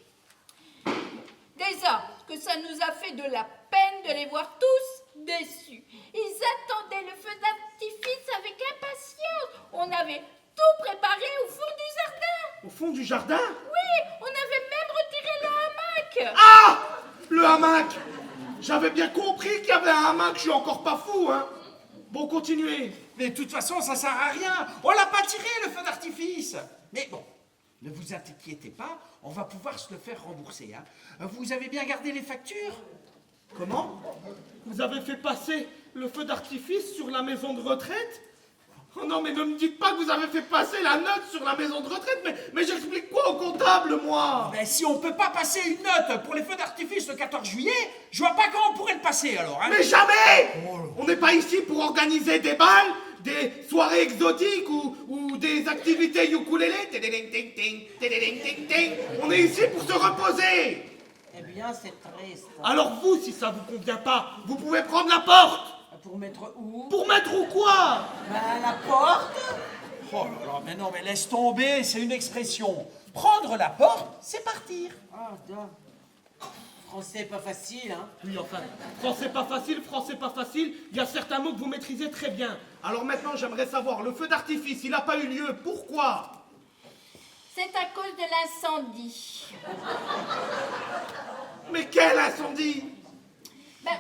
Déjà, que ça nous a fait de la peine de les voir tous déçus. Ils attendaient le feu d'artifice avec impatience. On avait tout préparé au fond du jardin. Au fond du jardin? Oui, on avait même retiré le hamac. Ah! Le hamac! J'avais bien compris qu'il y avait un hamac, je suis encore pas fou, hein. Bon, continuez. Mais de toute façon, ça sert à rien. On l'a pas tiré, le feu d'artifice. Mais bon, ne vous inquiétez pas, on va pouvoir se le faire rembourser. Hein. Vous avez bien gardé les factures? Comment? Vous avez fait passer le feu d'artifice sur la maison de retraite? Oh non, mais ne me dites pas que vous avez fait passer la note sur la maison de retraite, mais j'explique quoi au comptable, moi? Ben, si on peut pas passer une note pour les feux d'artifice le 14 juillet, je vois pas comment on pourrait le passer alors. Hein. Mais jamais! On n'est pas ici pour organiser des balles, des soirées exotiques ou des activités ukulélé. On est ici pour se reposer. Eh bien, c'est triste. Alors vous, si ça vous convient pas, vous pouvez prendre la porte. Pour mettre où? Pour mettre où quoi? Ben, la porte. Oh là là, mais non, mais laisse tomber, c'est une expression. Prendre la porte, c'est partir. Ah, dingue. Français pas facile, hein? Oui, enfin, français pas facile, il y a certains mots que vous maîtrisez très bien. Alors maintenant, j'aimerais savoir, le feu d'artifice, il n'a pas eu lieu, pourquoi? C'est à cause de l'incendie. Mais quel incendie? Ben,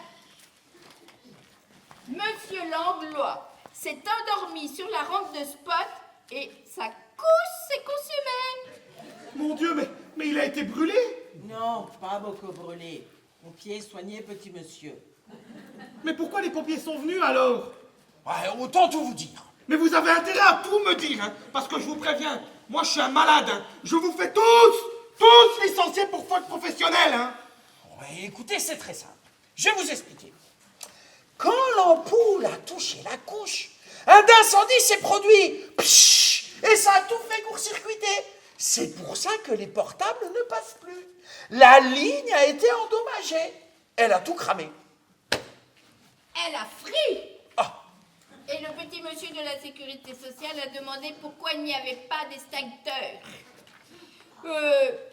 Monsieur Langlois s'est endormi sur la rampe de Spot et sa couche s'est consumée. Mon Dieu, mais il a été brûlé? Non, pas beaucoup brûlé. Mon pied soigné, petit monsieur. Mais pourquoi les pompiers sont venus alors? Ouais, autant tout vous dire. Mais vous avez intérêt à tout me dire, hein, parce que je vous préviens, moi je suis un malade, hein. Je vous fais tous licencier pour faute professionnelle, hein. Ouais, écoutez, c'est très simple. Je vais vous expliquer. Quand l'ampoule a touché la couche, un incendie s'est produit. Psh, et ça a tout fait court-circuiter. C'est pour ça que les portables ne passent plus. La ligne a été endommagée. Elle a tout cramé. Elle a fri. Ah, Et le petit monsieur de la sécurité sociale a demandé pourquoi il n'y avait pas d'extincteur.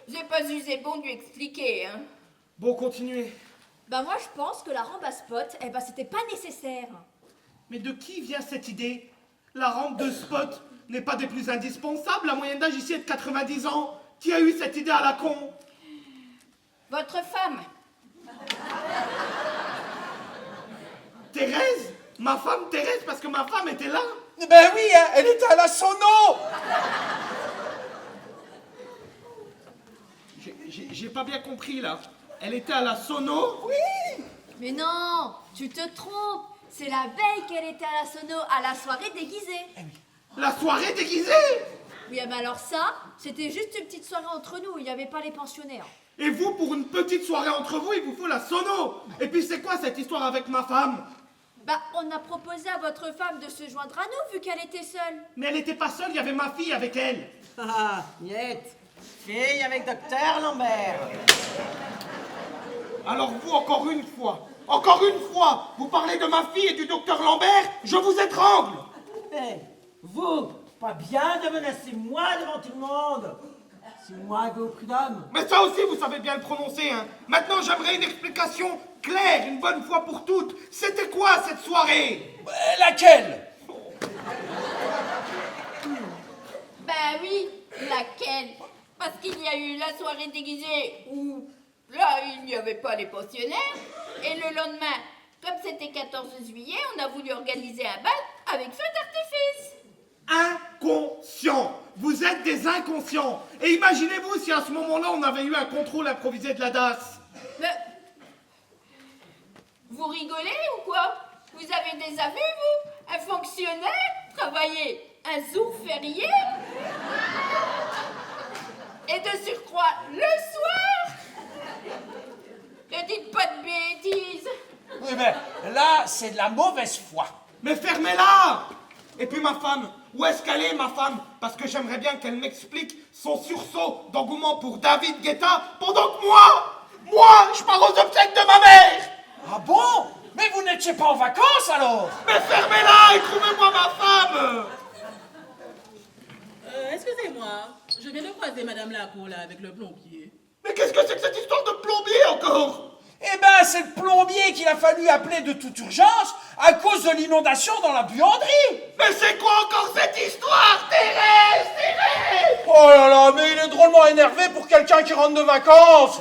J'ai pas usé bon de lui expliquer, hein. Bon, continuez. Bah moi je pense que la rampe à spot, eh ben c'était pas nécessaire. Mais de qui vient cette idée? La rampe de spot n'est pas des plus indispensables. La moyenne d'âge ici est de 90 ans. Qui a eu cette idée à la con? Votre femme. Thérèse? Ma femme Thérèse, parce que ma femme était là. Ben oui, hein, elle était à la sono. J'ai pas bien compris là. Elle était à la sono? Oui. Mais non, tu te trompes. C'est la veille qu'elle était à la sono, à la soirée déguisée. La soirée déguisée? Oui, mais alors ça, c'était juste une petite soirée entre nous, il n'y avait pas les pensionnaires. Et vous, pour une petite soirée entre vous, il vous faut la sono. Et puis c'est quoi cette histoire avec ma femme? Bah, on a proposé à votre femme de se joindre à nous, vu qu'elle était seule. Mais elle n'était pas seule, il y avait ma fille avec elle. Ah, Niette. Fille avec docteur Lambert. Alors vous, encore une fois, vous parlez de ma fille et du docteur Lambert, je vous étrangle. Eh, vous, pas bien de menacer moi devant tout le monde. C'est moi qui ai au prud'homme. Mais ça aussi, vous savez bien le prononcer, hein. Maintenant, j'aimerais une explication claire, une bonne fois pour toutes. C'était quoi cette soirée? Laquelle? Ben oui, laquelle? Parce qu'il y a eu la soirée déguisée où, là, il n'y avait pas les pensionnaires. Et le lendemain, comme c'était 14 juillet, on a voulu organiser un bal avec feu d'artifice. Inconscient. Vous êtes des inconscients. Et imaginez-vous si à ce moment-là, on avait eu un contrôle improvisé de la DAS. Mais... Vous rigolez ou quoi? Vous avez déjà vu, vous, un fonctionnaire travailler un jour férié? Et de surcroît, le soir? Ne dites pas de bêtises. Oui, mais là, c'est de la mauvaise foi. Mais fermez-la! Et puis ma femme, où est-ce qu'elle est, ma femme? Parce que j'aimerais bien qu'elle m'explique son sursaut d'engouement pour David Guetta pendant que moi, je pars aux obsèques de ma mère! Ah bon? Mais vous n'étiez pas en vacances alors? Mais fermez-la et trouvez-moi ma femme! Excusez-moi, je viens de croiser Madame Lacour là avec le plombier. Mais qu'est-ce que c'est que cette histoire de plombier encore? Eh ben, c'est le plombier qu'il a fallu appeler de toute urgence à cause de l'inondation dans la buanderie. Mais c'est quoi encore cette histoire, Thérèse? Oh là là, mais il est drôlement énervé pour quelqu'un qui rentre de vacances.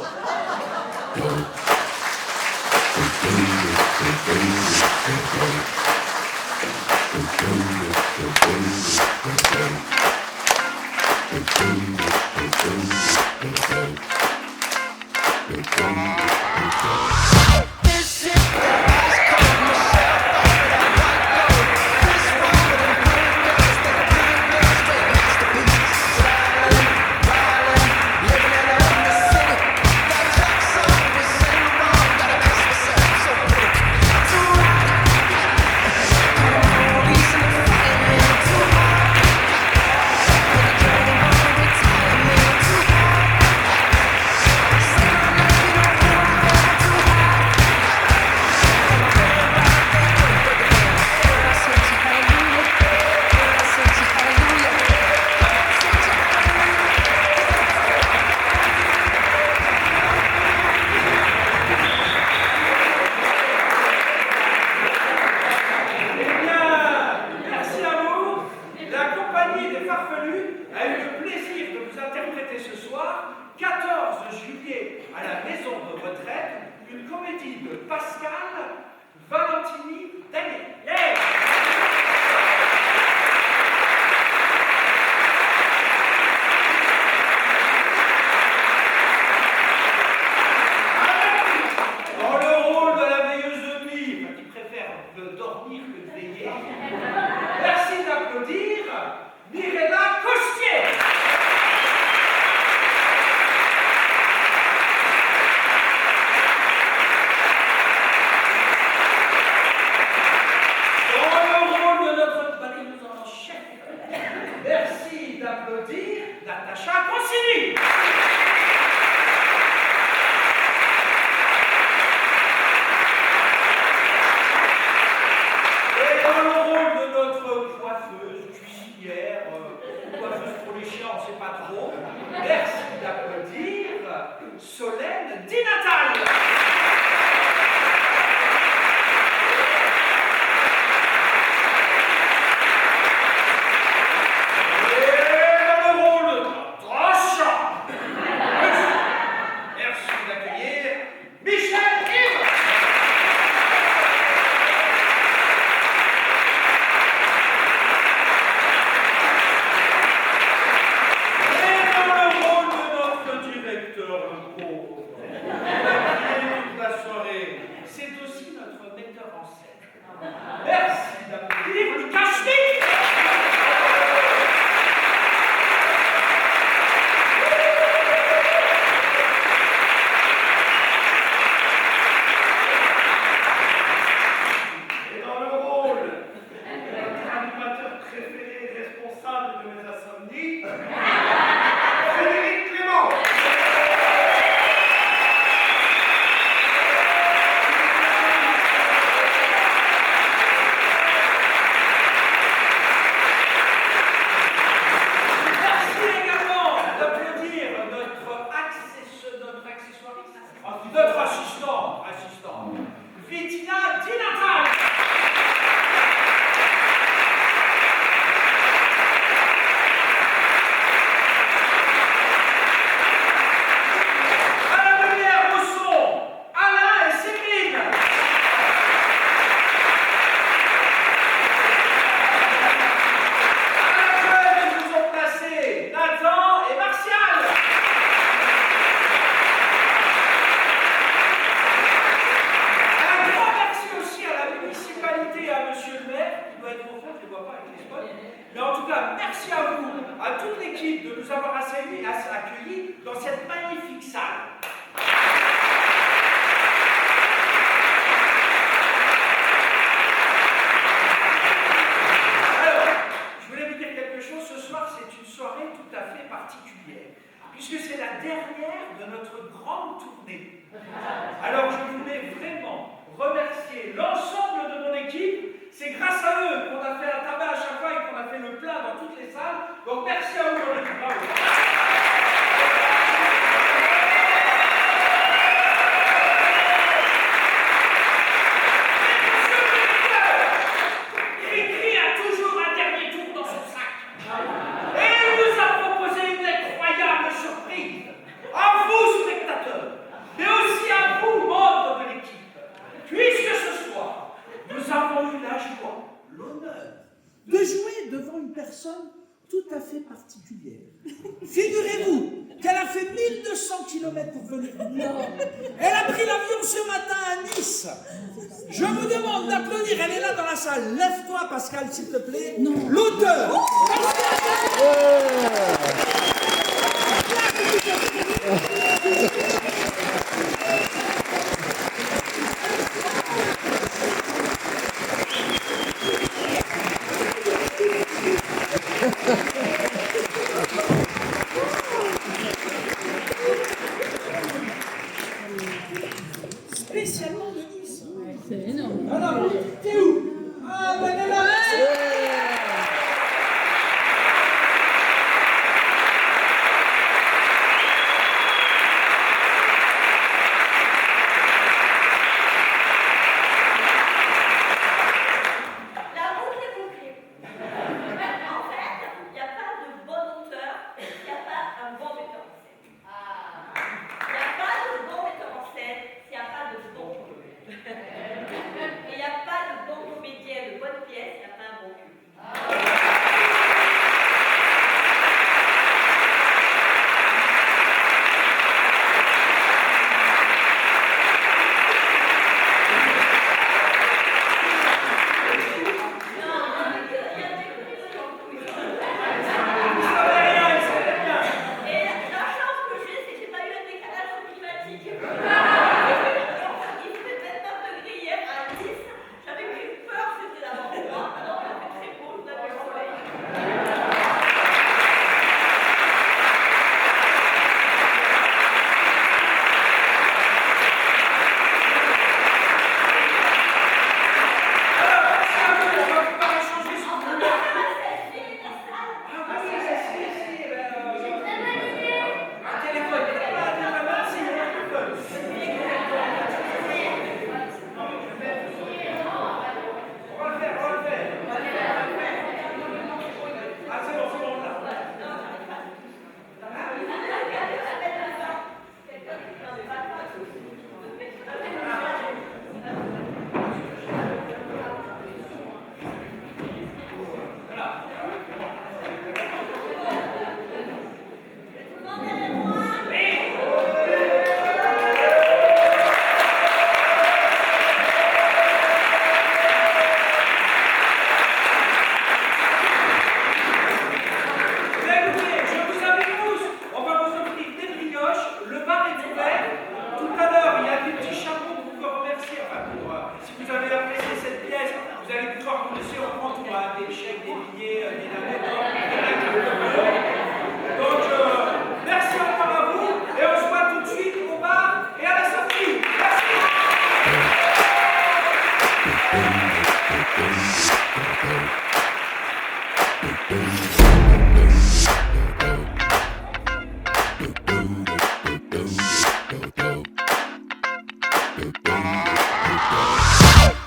Solène Dinatal. Mais en tout cas, merci à vous, à toute l'équipe de nous avoir accueillis dans cette magnifique salle. Alors, je voulais vous dire quelque chose. Ce soir, c'est une soirée tout à fait particulière, puisque c'est la dernière de notre grande tournée. Alors, je voulais vraiment remercier l'ensemble de mon équipe. C'est grâce à eux qu'on a fait un tabac à chaque fois et qu'on a fait le plein dans toutes les salles. Donc merci à vous, mon équipe. Bravo. Cricri a toujours un dernier tour dans son sac. Et il nous a proposé une incroyable surprise. À vous, spectateurs, mais aussi à vous, membres de l'équipe. Puisque ce soir, nous avons eu la joie, l'honneur de jouer devant une personne tout à fait particulière. Figurez-vous qu'elle a fait 1200 km pour venir du Nord. Elle a pris l'avion ce matin à Nice. Je vous demande d'applaudir, elle est là dans la salle. Lève-toi, Pascal, s'il te plaît. L'auteur. Spécialement de Nice. C'est énorme. Alors, t'es où? Ah, ben elle est là.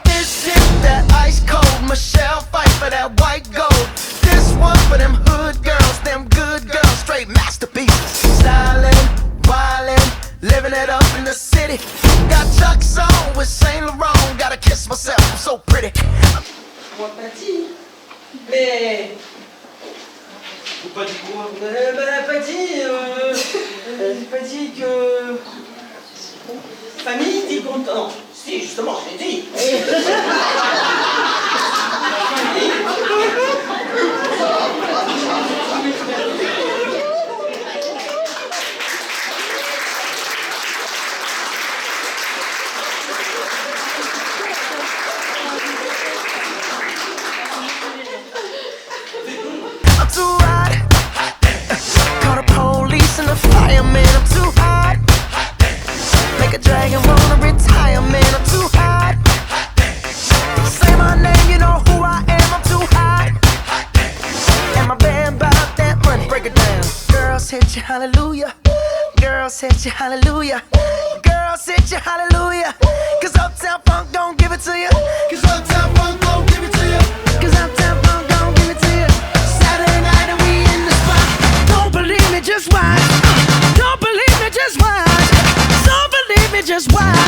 This is that ice cold Michelle fight for that white gold. This one for them hood girls, them good girls, straight masterpieces. Stylin', wildin', living it up in the city. Got Chuck's on with Saint Laurent. Gotta kiss myself, I'm so pretty. Moi, pas dit. Mais. Vous pas dit quoi? J'ai pas dit que. Famille dit qu'on. Non, si, justement, je l'ai dit. I'm too hot. Call the police and the fireman. I'm too hot. Make a dragon wanna retire, man. I'm too hot. Say my name, you know who I am. I'm too hot. And my band about that money. Break it down. Girls hit you, hallelujah. Girls hit you, hallelujah. Girls hit you, hallelujah. Cause Uptown Funk don't give it to you. Cause Uptown Funk don't give it to you. Cause Uptown Funk don't give it to you. Saturday night and we in the spot. Don't believe me, just watch. Don't believe me, just watch. Don't believe me, just watch.